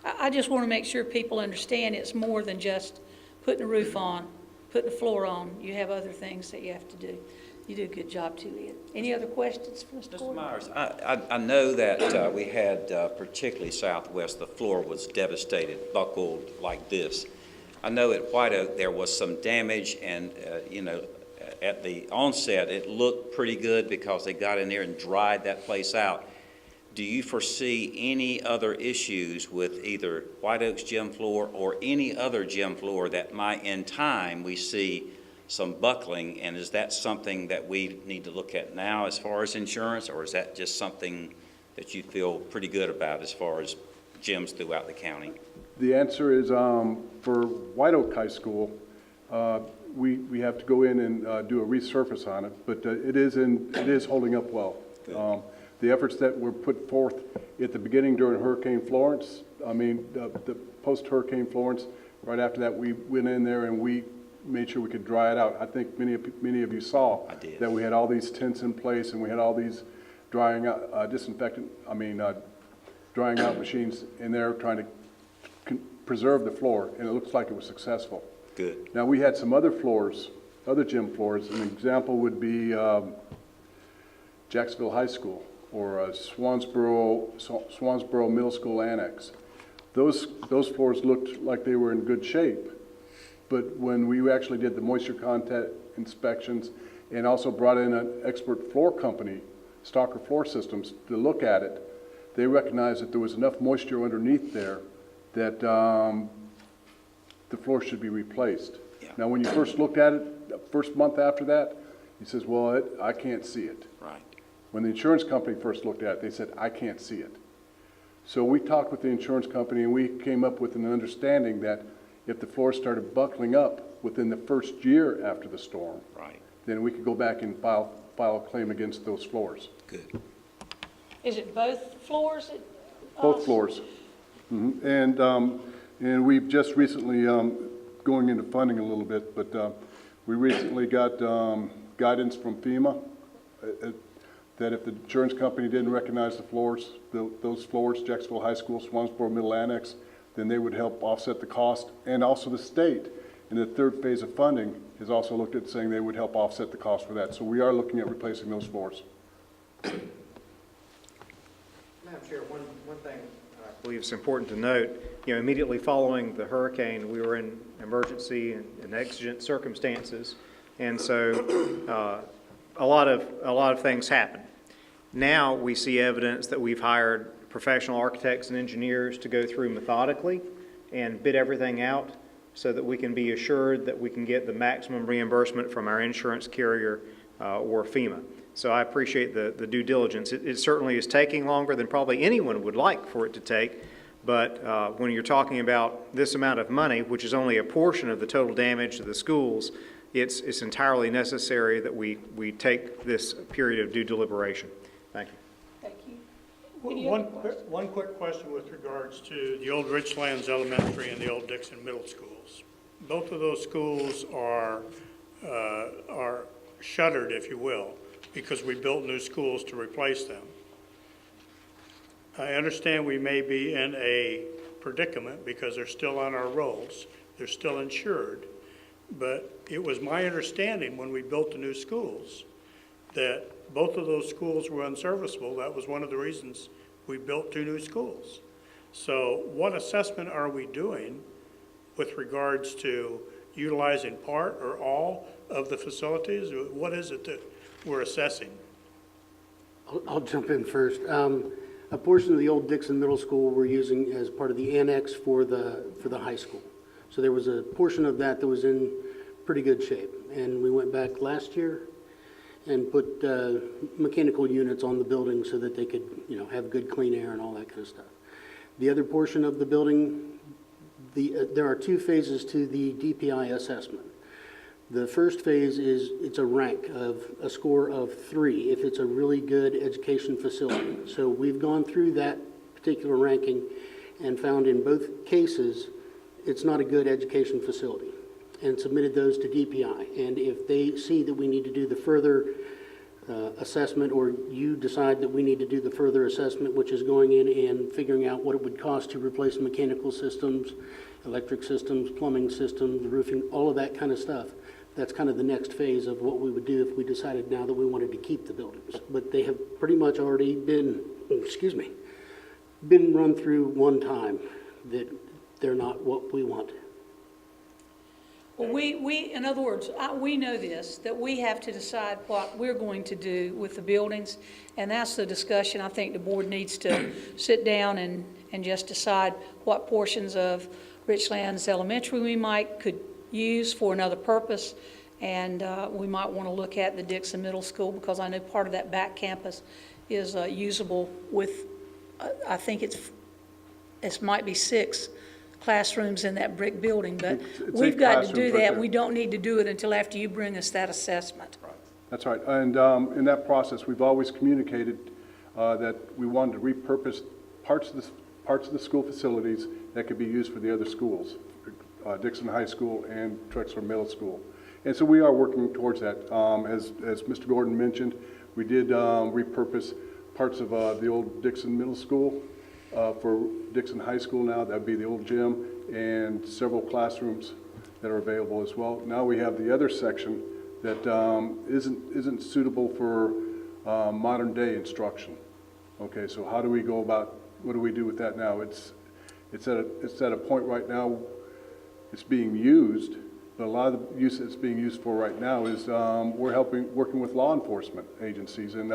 I just want to make sure people understand it's more than just putting a roof on, putting a floor on. You have other things that you have to do. You do a good job too, Ed. Any other questions for Mr. Gordon? Myers, I know that we had, particularly Southwest, the floor was devastated, buckled like this. I know at White Oak there was some damage, and you know, at the onset it looked pretty good because they got in there and dried that place out. Do you foresee any other issues with either White Oak's gym floor or any other gym floor that might, in time, we see some buckling, and is that something that we need to look at now as far as insurance, or is that just something that you feel pretty good about as far as gyms throughout the county? The answer is for White Oak High School, we have to go in and do a resurface on it, but it is holding up well. The efforts that were put forth at the beginning during Hurricane Florence, I mean the post-Hurricane Florence, right after that we went in there and we made sure we could dry it out. I think many of you saw that we had all these tents in place and we had all these drying out drying out machines in there trying to preserve the floor, and it looks like it was successful. Good. Now we had some other floors, other gym floors. An example would be Jacksonville High School or Swansboro Middle School Annex. Those floors looked like they were in good shape. But when we actually did the moisture content inspections and also brought in an expert floor company, Stalker Floor Systems, to look at it, they recognized that there was enough moisture underneath there that the floor should be replaced. Yeah. Now, when you first looked at it, the first month after that, he says, well, I can't see it. Right. When the insurance company first looked at it, they said, I can't see it. So we talked with the insurance company, and we came up with an understanding that if the floors started buckling up within the first year after the storm, Right. then we could go back and file a claim against those floors. Good. Is it both floors? Both floors. And we've just recently, going into funding a little bit, but we recently got guidance from FEMA that if the insurance company didn't recognize the floors, those floors, Jacksonville High School, Swansboro Middle Annex, then they would help offset the cost. And also the state, in the third phase of funding, has also looked at saying they would help offset the cost for that. So we are looking at replacing those floors. Madam Chair, one thing I believe it's important to note, immediately following the hurricane, we were in emergency and exigent circumstances, and so a lot of things happened. Now we see evidence that we've hired professional architects and engineers to go through methodically and bid everything out so that we can be assured that we can get the maximum reimbursement from our insurance carrier or FEMA. So I appreciate the due diligence. It certainly is taking longer than probably anyone would like for it to take, but when you're talking about this amount of money, which is only a portion of the total damage to the schools, it's entirely necessary that we take this period of due deliberation. Thank you. Thank you. One quick question with regards to the old Richlands Elementary and the old Dixon Middle Schools. Both of those schools are shuttered, if you will, because we built new schools to replace them. I understand we may be in a predicament because they're still on our rolls. They're still insured. But it was my understanding when we built the new schools that both of those schools were unserviceable. That was one of the reasons we built 2 new schools. So what assessment are we doing with regards to utilizing part or all of the facilities? What is it that we're assessing? I'll jump in first. A portion of the old Dixon Middle School we're using as part of the annex for the high school. So there was a portion of that was in pretty good shape. And we went back last year and put mechanical units on the building so that they could, have good clean air and all that kind of stuff. The other portion of the building, there are 2 phases to the DPI assessment. The first phase is, it's a rank of a score of 3 if it's a really good education facility. So we've gone through that particular ranking and found in both cases it's not a good education facility, and submitted those to DPI. And if they see that we need to do the further assessment, or you decide that we need to do the further assessment, which is going in and figuring out what it would cost to replace mechanical systems, electric systems, plumbing systems, roofing, all of that kind of stuff, that's kind of the next phase of what we would do if we decided now that we wanted to keep the buildings. But they have pretty much already been run through one time that they're not what we want. Well, in other words, we know this, that we have to decide what we're going to do with the buildings, and that's the discussion. I think the board needs to sit down and just decide what portions of Richlands Elementary we could use for another purpose, and we might want to look at the Dixon Middle School, because I know part of that back campus is usable with, I think it might be 6 classrooms in that brick building, but we've got to do that. We don't need to do it until after you bring us that assessment. Right. That's right. And in that process, we've always communicated that we wanted to repurpose parts of the school facilities that could be used for the other schools, Dixon High School and Drexler Middle School. And so we are working towards that. As Mr. Gordon mentioned, we did repurpose parts of the old Dixon Middle School for Dixon High School now. That would be the old gym and several classrooms that are available as well. Now we have the other section that isn't suitable for modern day instruction. Okay, so how do we go about, what do we do with that now? It's at a point right now, it's being used, but a lot of the use it's being used for right now is we're working with law enforcement agencies and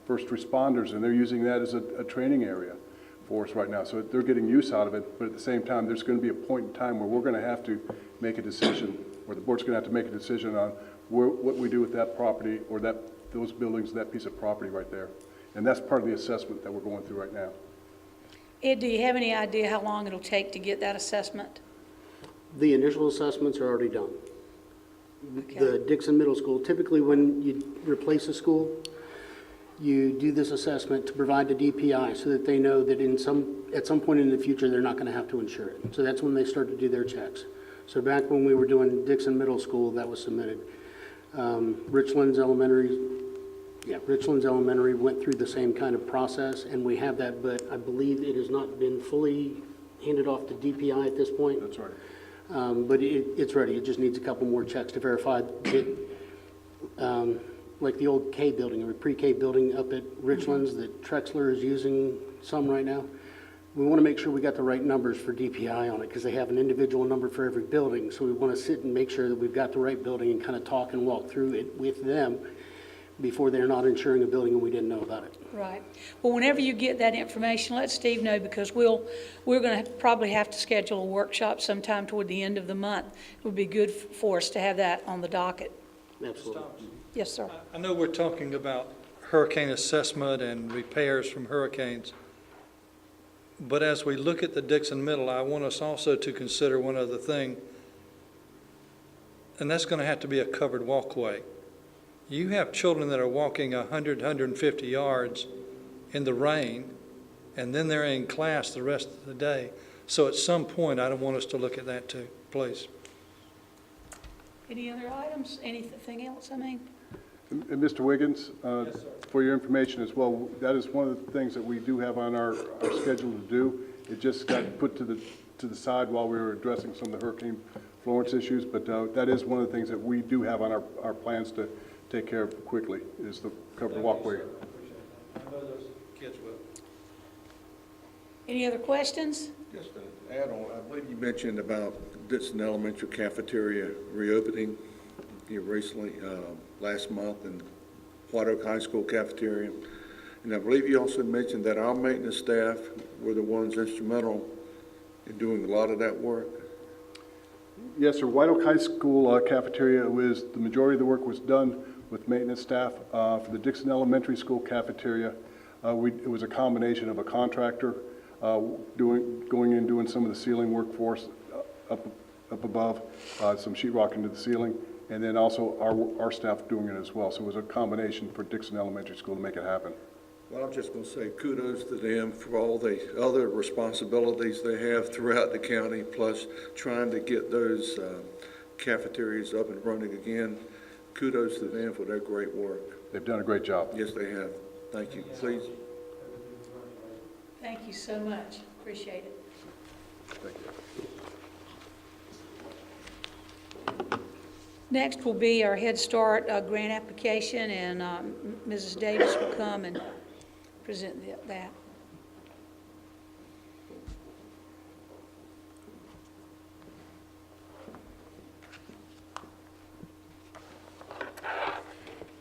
first responders, and they're using that as a training area for us right now. So they're getting use out of it, but at the same time, there's going to be a point in time where we're going to have to make a decision where the board's going to have to make a decision on what we do with that property or those buildings, that piece of property right there. And that's part of the assessment that we're going through right now. Ed, do you have any idea how long it'll take to get that assessment? The initial assessments are already done. Okay. The Dixon Middle School, typically when you replace a school, you do this assessment to provide the DPI so that they know that at some point in the future, they're not going to have to insure it. So that's when they start to do their checks. So back when we were doing Dixon Middle School, that was submitted. Richlands Elementary went through the same kind of process, and we have that, but I believe it has not been fully handed off to DPI at this point. That's right. But it's ready. It just needs a couple more checks to verify that, like the old K building, or pre-K building up at Richlands that Trexler is using some right now. We want to make sure we got the right numbers for DPI on it because they have an individual number for every building. So we want to sit and make sure that we've got the right building and kind of talk and walk through it with them before they're not insuring a building and we didn't know about it. Right. Well, whenever you get that information, let Steve know, because we're going to probably have to schedule a workshop sometime toward the end of the month. It would be good for us to have that on the docket. Absolutely. Yes, sir. I know we're talking about hurricane assessment and repairs from hurricanes, but as we look at the Dixon Middle, I want us also to consider one other thing, and that's going to have to be a covered walkway. You have children that are walking 100, 150 yards in the rain, and then they're in class the rest of the day. So at some point, I don't want us to look at that too, please. Any other items? Anything else, And Mr. Wiggins, for your information as well, that is one of the things that we do have on our schedule to do. It just got put to the side while we were addressing some of the Hurricane Florence issues, but that is one of the things that we do have on our plans to take care of quickly, is the covered walkway. I know those kids will. Any other questions? Just an add-on, I believe you mentioned about Dixon Elementary Cafeteria reopening here recently, last month, and White Oak High School cafeteria. And I believe you also mentioned that our maintenance staff were the ones instrumental in doing a lot of that work. Yes, sir. White Oak High School cafeteria the majority of the work was done with maintenance staff. For the Dixon Elementary School cafeteria, it was a combination of a contractor going in doing some of the ceiling work for us up above, some sheetrock into the ceiling, and then also our staff doing it as well. So it was a combination for Dixon Elementary School to make it happen. Well, I'm just going to say kudos to them for all the other responsibilities they have throughout the county, plus trying to get those cafeterias up and running again. Kudos to them for their great work. They've done a great job. Yes, they have. Thank you. Please. Thank you so much. Appreciate it. Thank you. Next will be our Head Start grant application, and Mrs. Davis will come and present that.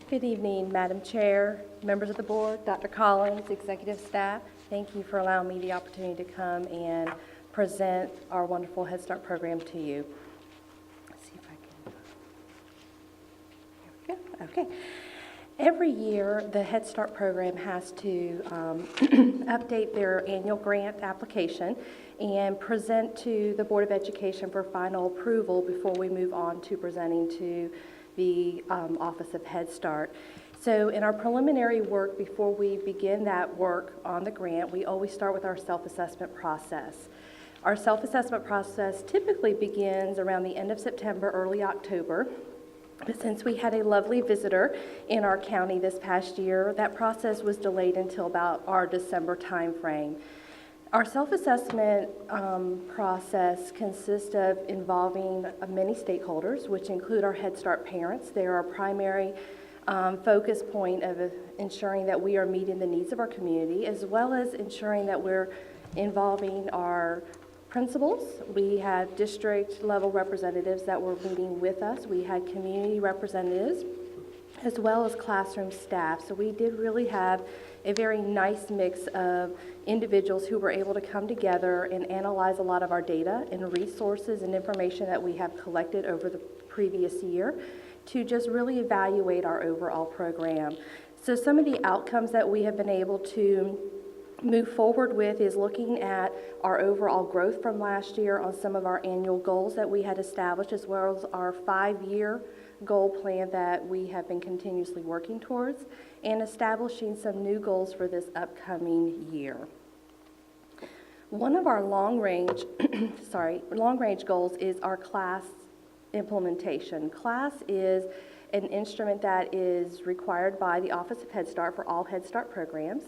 Good evening, Madam Chair, members of the board, Dr. Collins, executive staff. Thank you for allowing me the opportunity to come and present our wonderful Head Start program to you. Let's see if I can. Here we go. Okay. Every year, the Head Start program has to update their annual grant application and present to the Board of Education for final approval before we move on to presenting to the Office of Head Start. So in our preliminary work, before we begin that work on the grant, we always start with our self-assessment process. Our self-assessment process typically begins around the end of September, early October. But since we had a lovely visitor in our county this past year, that process was delayed until about our December timeframe. Our self-assessment process consists of involving many stakeholders, which include our Head Start parents. They're our primary focus point of ensuring that we are meeting the needs of our community, as well as ensuring that we're involving our principals. We had district level representatives that were meeting with us. We had community representatives as well as classroom staff. So we did really have a very nice mix of individuals who were able to come together and analyze a lot of our data and resources and information that we have collected over the previous year to just really evaluate our overall program. So some of the outcomes that we have been able to move forward with is looking at our overall growth from last year on some of our annual goals that we had established, as well as our 5-year goal plan that we have been continuously working towards, and establishing some new goals for this upcoming year. One of our long-range goals is our class implementation. Class is an instrument that is required by the Office of Head Start for all Head Start programs.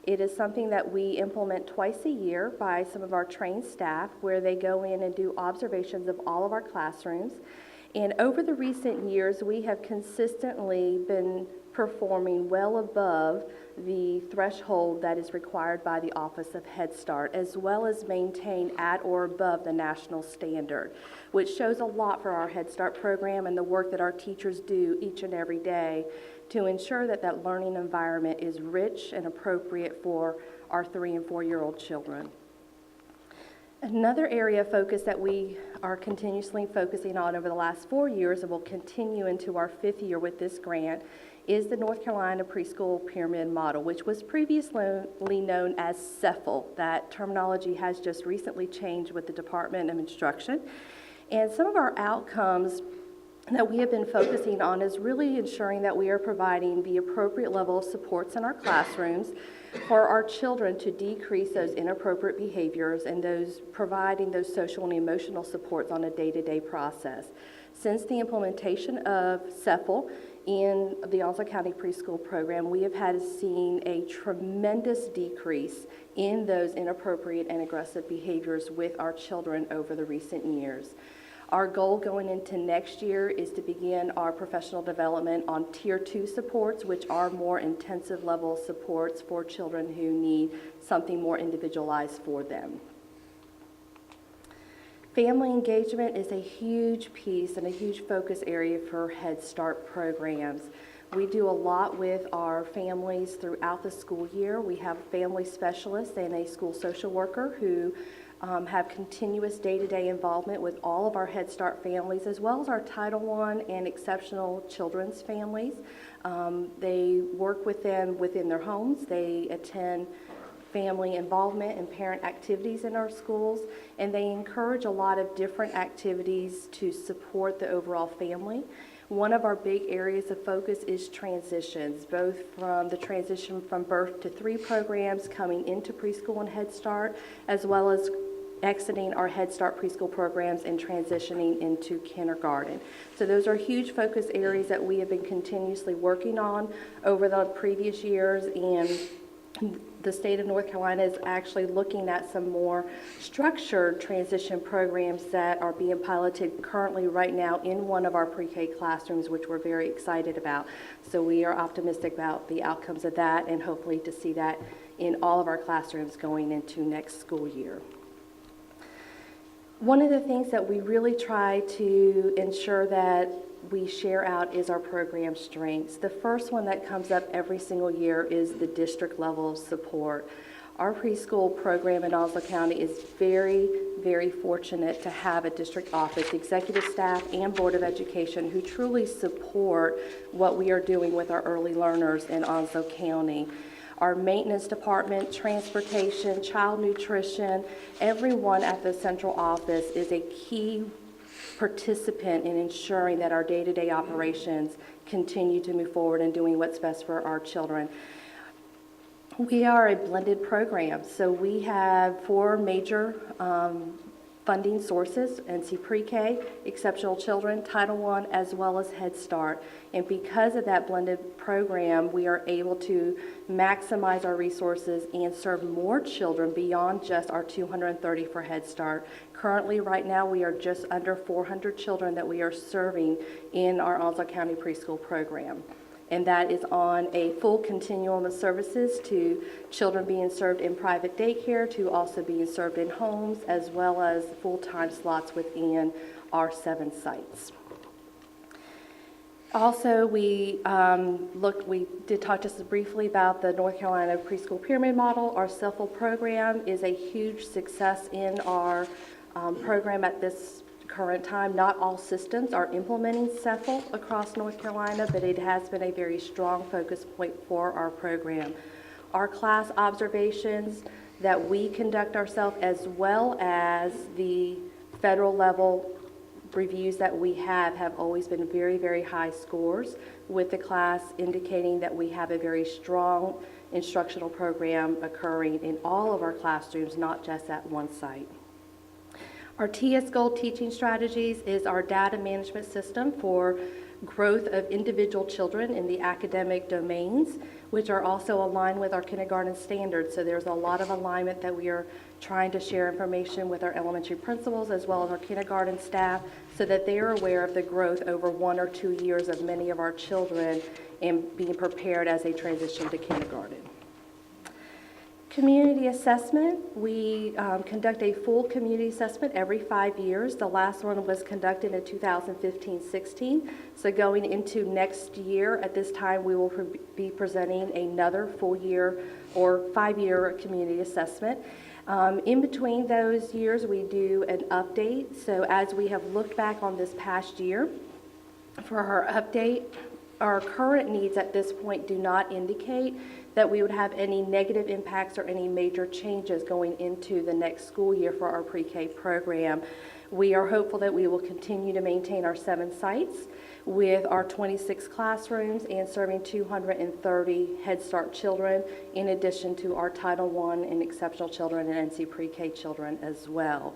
It is something that we implement twice a year by some of our trained staff, where they go in and do observations of all of our classrooms. And over the recent years, we have consistently been performing well above the threshold that is required by the Office of Head Start, as well as maintain at or above the national standard, which shows a lot for our Head Start program and the work that our teachers do each and every day to ensure that that learning environment is rich and appropriate for our 3- and 4-year-old children. Another area of focus that we are continuously focusing on over the last 4 years, and will continue into our 5th year with this grant, is the North Carolina Preschool Pyramid Model, which was previously known as CEFL. That terminology has just recently changed with the Department of Instruction. And some of our outcomes that we have been focusing on is really ensuring that we are providing the appropriate level of supports in our classrooms for our children to decrease those inappropriate behaviors, and providing those social and emotional supports on a day-to-day process. Since the implementation of CEFL in the Onslow County Preschool Program, we have seen a tremendous decrease in those inappropriate and aggressive behaviors with our children over the recent years. Our goal going into next year is to begin our professional development on Tier 2 supports, which are more intensive level supports for children who need something more individualized for them. Family engagement is a huge piece and a huge focus area for Head Start programs. We do a lot with our families throughout the school year. We have family specialists and a school social worker who have continuous day-to-day involvement with all of our Head Start families, as well as our Title I and exceptional children's families. They work with them within their homes. They attend family involvement and parent activities in our schools, and they encourage a lot of different activities to support the overall family. One of our big areas of focus is transitions, both from the transition from birth to 3 programs coming into preschool and Head Start, as well as exiting our Head Start preschool programs and transitioning into kindergarten. So those are huge focus areas that we have been continuously working on over the previous years, and the state of North Carolina is actually looking at some more structured transition programs that are being piloted currently right now in one of our pre-K classrooms, which we're very excited about. So we are optimistic about the outcomes of that, and hopefully to see that in all of our classrooms going into next school year. One of the things that we really try to ensure that we share out is our program strengths. The first one that comes up every single year is the district level of support. Our preschool program in Onslow County is very, very fortunate to have a district office, executive staff, and Board of Education who truly support what we are doing with our early learners in Onslow County. Our maintenance department, transportation, child nutrition, everyone at the central office is a key participant in ensuring that our day-to-day operations continue to move forward and doing what's best for our children. We are a blended program, so we have 4 major funding sources: NC Pre-K, Exceptional Children, Title I, as well as Head Start. And because of that blended program, we are able to maximize our resources and serve more children beyond just our 230 for Head Start. Currently, right now, we are just under 400 children that we are serving in our Onslow County Preschool program. And that is on a full continuum of services, to children being served in private daycare, to also being served in homes, as well as full-time slots within our 7 sites. Also, we did talk just briefly about the North Carolina preschool pyramid model. Our CEFL program is a huge success in our program at this current time. Not all systems are implementing CEFL across North Carolina, but it has been a very strong focus point for our program. Our class observations that we conduct ourselves, as well as the federal level reviews that we have always been very, very high scores, with the class indicating that we have a very strong instructional program occurring in all of our classrooms, not just at one site. Our TS Gold teaching strategies is our data management system for growth of individual children in the academic domains, which are also aligned with our kindergarten standards. So there's a lot of alignment that we are trying to share information with our elementary principals as well as our kindergarten staff so that they are aware of the growth over 1 or 2 years of many of our children and being prepared as they transition to kindergarten. Community assessment, we conduct a full community assessment every 5 years. The last one was conducted in 2015-16. So going into next year, at this time, we will be presenting another full year or 5-year community assessment. In between those years, we do an update. So as we have looked back on this past year, for our update, our current needs at this point do not indicate that we would have any negative impacts or any major changes going into the next school year for our pre-K program. We are hopeful that we will continue to maintain our 7 sites with our 26 classrooms and serving 230 Head Start children, in addition to our Title I and Exceptional Children and NC Pre-K children as well.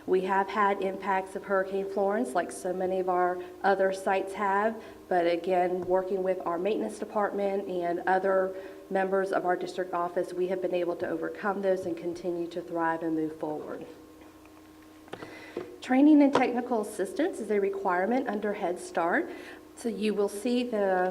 We have had impacts of Hurricane Florence like so many of our other sites have, but again, working with our maintenance department and other members of our district office, we have been able to overcome those and continue to thrive and move forward. Training and technical assistance is a requirement under Head Start. So you will see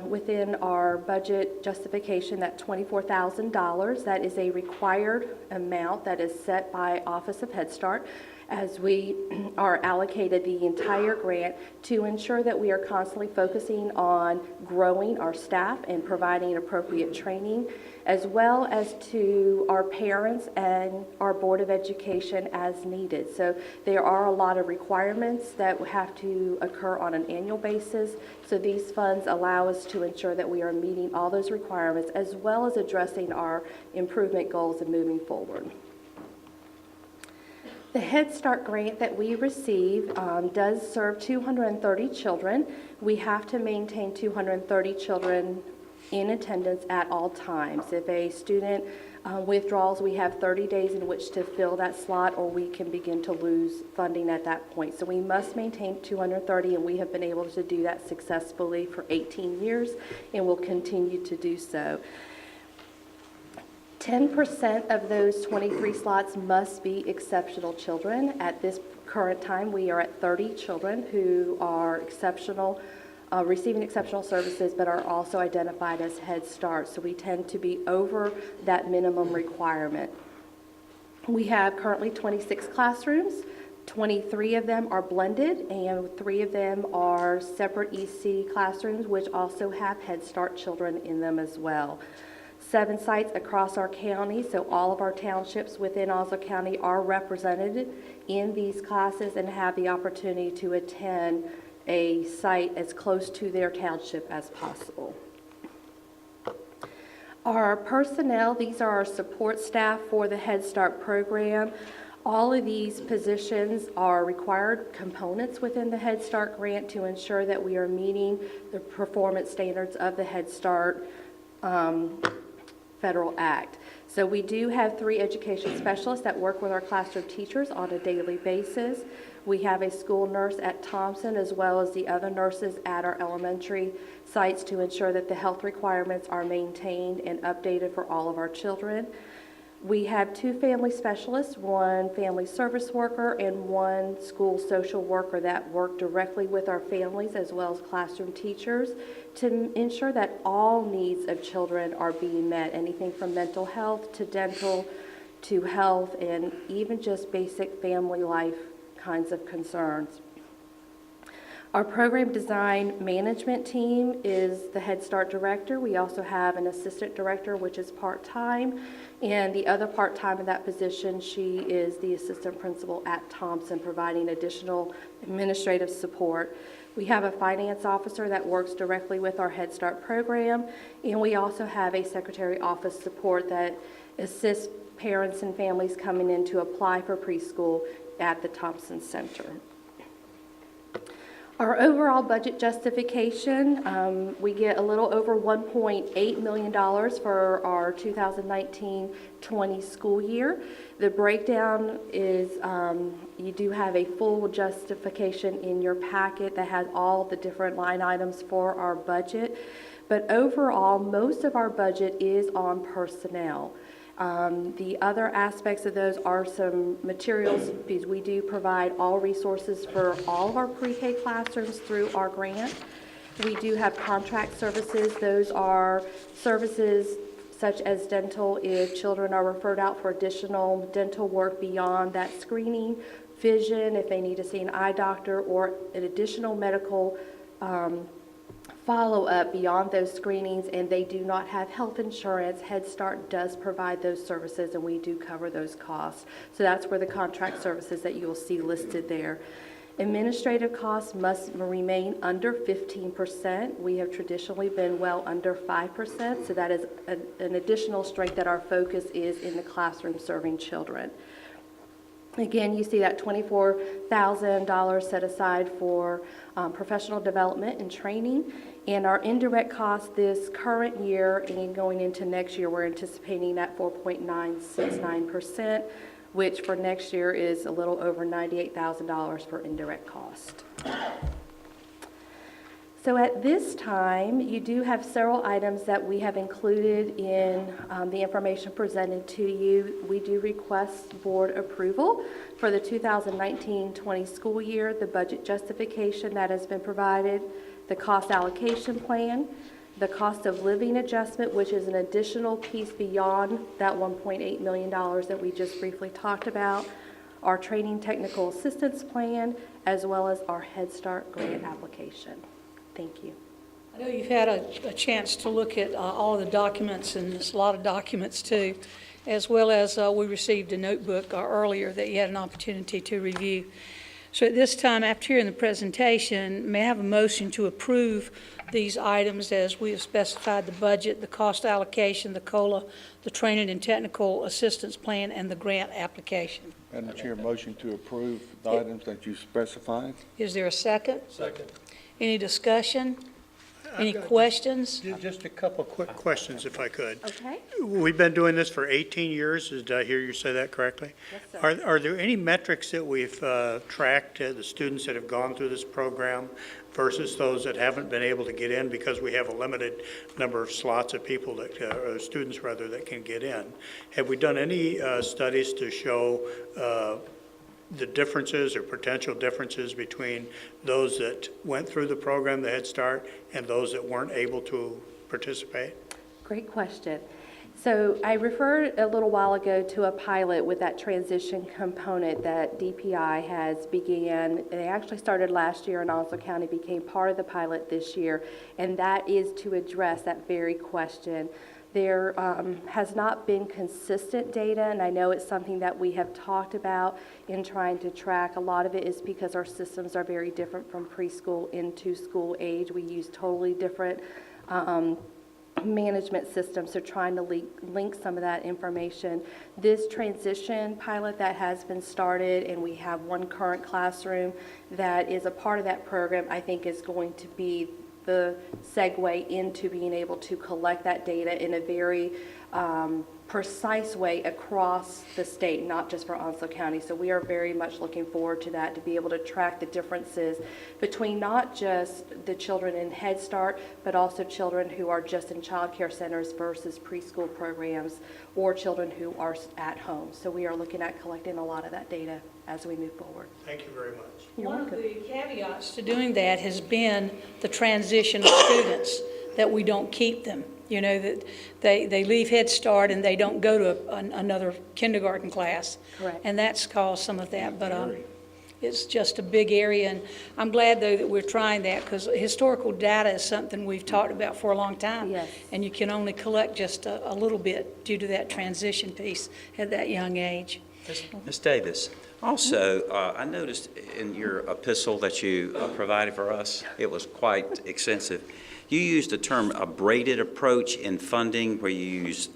within our budget justification that $24,000, that is a required amount that is set by Office of Head Start, as we are allocated the entire grant to ensure that we are constantly focusing on growing our staff and providing appropriate training, as well as to our parents and our Board of Education as needed. So there are a lot of requirements that have to occur on an annual basis. So these funds allow us to ensure that we are meeting all those requirements, as well as addressing our improvement goals and moving forward. The Head Start grant that we receive does serve 230 children. We have to maintain 230 children in attendance at all times. If a student withdraws, we have 30 days in which to fill that slot, or we can begin to lose funding at that point. So we must maintain 230, and we have been able to do that successfully for 18 years and will continue to do so. 10% of those 23 slots must be exceptional children. At this current time, we are at 30 children who are exceptional, receiving exceptional services, but are also identified as Head Start. So we tend to be over that minimum requirement. We have currently 26 classrooms. 23 of them are blended, and 3 of them are separate EC classrooms, which also have Head Start children in them as well. 7 sites across our county, so all of our townships within Onslow County are represented in these classes and have the opportunity to attend a site as close to their township as possible. Our personnel, these are our support staff for the Head Start program. All of these positions are required components within the Head Start grant to ensure that we are meeting the performance standards of the Head Start Federal Act. So we do have 3 education specialists that work with our classroom teachers on a daily basis. We have a school nurse at Thompson, as well as the other nurses at our elementary sites, to ensure that the health requirements are maintained and updated for all of our children. We have 2 family specialists, 1 family service worker and 1 school social worker that work directly with our families as well as classroom teachers to ensure that all needs of children are being met, anything from mental health to dental to health and even just basic family life kinds of concerns. Our program design management team is the Head Start director. We also have an assistant director, which is part-time, and the other part-time in that position, she is the assistant principal at Thompson, providing additional administrative support. We have a finance officer that works directly with our Head Start program, and we also have a secretary office support that assists parents and families coming in to apply for preschool at the Thompson Center. Our overall budget justification, we get a little over $1.8 million for our 2019-20 school year. The breakdown is you do have a full justification in your packet that has all the different line items for our budget. But overall, most of our budget is on personnel. The other aspects of those are some materials, because we do provide all resources for all of our pre-K classrooms through our grant. We do have contract services. Those are services such as dental if children are referred out for additional dental work beyond that screening, vision if they need to see an eye doctor, or an additional medical follow-up beyond those screenings, and they do not have health insurance. Head Start does provide those services, and we do cover those costs. So that's where the contract services that you will see listed there. Administrative costs must remain under 15%. We have traditionally been well under 5%, so that is an additional strength that our focus is in the classroom serving children. Again, you see that $24,000 set aside for professional development and training. And our indirect costs this current year and going into next year, we're anticipating at 4.969%, which for next year is a little over $98,000 for indirect cost. So at this time, you do have several items that we have included in the information presented to you. We do request board approval for the 2019-20 school year, the budget justification that has been provided, the cost allocation plan, the cost of living adjustment, which is an additional piece beyond that $1.8 million that we just briefly talked about, our training technical assistance plan, as well as our Head Start grant application. Thank you. I know you've had a chance to look at all of the documents, and there's a lot of documents too, as well as we received a notebook earlier that you had an opportunity to review. So at this time, after hearing the presentation, may I have a motion to approve these items as we have specified: the budget, the cost allocation, the COLA, the training and technical assistance plan, and the grant application? Madam Chair, motion to approve the items that you specified. Is there a second? Second. Any discussion? Any questions? Just a couple quick questions, if I could. Okay. We've been doing this for 18 years. Did I hear you say that correctly? Yes, sir. Are there any metrics that we've tracked, the students that have gone through this program versus those that haven't been able to get in because we have a limited number of slots of people that, or students rather, that can get in? Have we done any studies to show the differences or potential differences between those that went through the program, the Head Start, and those that weren't able to participate? Great question. So I referred a little while ago to a pilot with that transition component that DPI has began. They actually started last year, and Onslow County became part of the pilot this year, and that is to address that very question. There has not been consistent data, and I know it's something that we have talked about in trying to track. A lot of it is because our systems are very different from preschool into school age. We use totally different management systems, so trying to link some of that information. This transition pilot that has been started, and we have one current classroom that is a part of that program, I think is going to be the segue into being able to collect that data in a very precise way across the state, not just for Onslow County. So we are very much looking forward to that, to be able to track the differences between not just the children in Head Start, but also children who are just in child care centers versus preschool programs, or children who are at home. So we are looking at collecting a lot of that data as we move forward. Thank you very much. One of the caveats to doing that has been the transition of students, that we don't keep them. You know, that they leave Head Start and they don't go to another kindergarten class. Correct. And that's caused some of that. But it's just a big area, and I'm glad, though, that we're trying that, because historical data is something we've talked about for a long time. Yes. And you can only collect just a little bit due to that transition piece at that young age. Ms. Davis, also, I noticed in your epistle that you provided for us, it was quite extensive. You used the term a braided approach in funding, where you use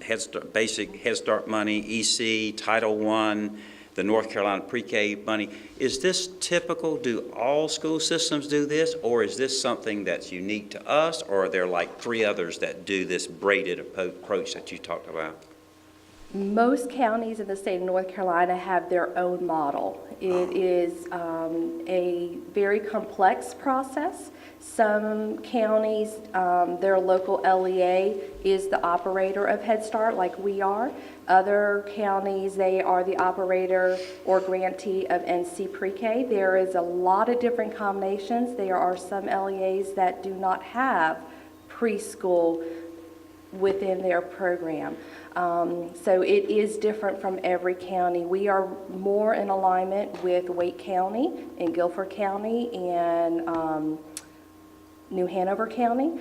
basic Head Start money, EC, Title I, the North Carolina pre-K money. Is this typical? Do all school systems do this, or is this something that's unique to us, or are there like 3 others that do this braided approach that you talked about? Most counties in the state of North Carolina have their own model. It is a very complex process. Some counties, their local LEA is the operator of Head Start, like we are. Other counties, they are the operator or grantee of NC Pre-K. There is a lot of different combinations. There are some LEAs that do not have preschool within their program. So it is different from every county. We are more in alignment with Wake County and Guilford County and New Hanover County,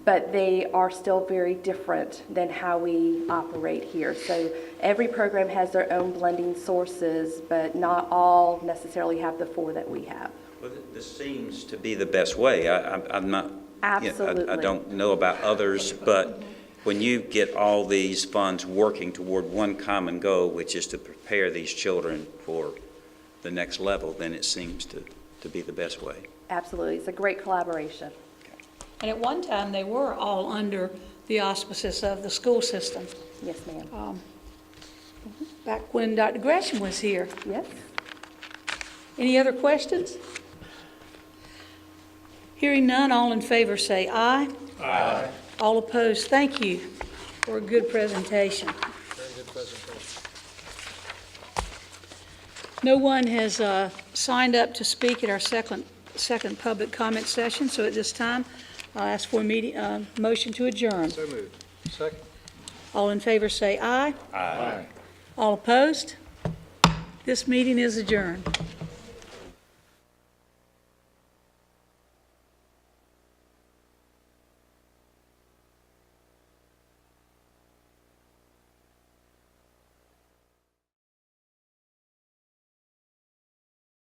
but they are still very different than how we operate here. So every program has their own blending sources, but not all necessarily have the 4 that we have. Well, this seems to be the best way. I'm not, Absolutely. I don't know about others, but when you get all these funds working toward one common goal, which is to prepare these children for the next level, then it seems to be the best way. Absolutely. It's a great collaboration. And at one time, they were all under the auspices of the school system. Yes, ma'am. Back when Dr. Gresham was here. Yes. Any other questions? Hearing none, all in favor say aye. Aye. All opposed, thank you for a good presentation. Very good presentation. No one has signed up to speak at our second public comment session, so at this time, I'll ask for a motion to adjourn. So moved. Second. All in favor say aye. Aye. All opposed? This meeting is adjourned.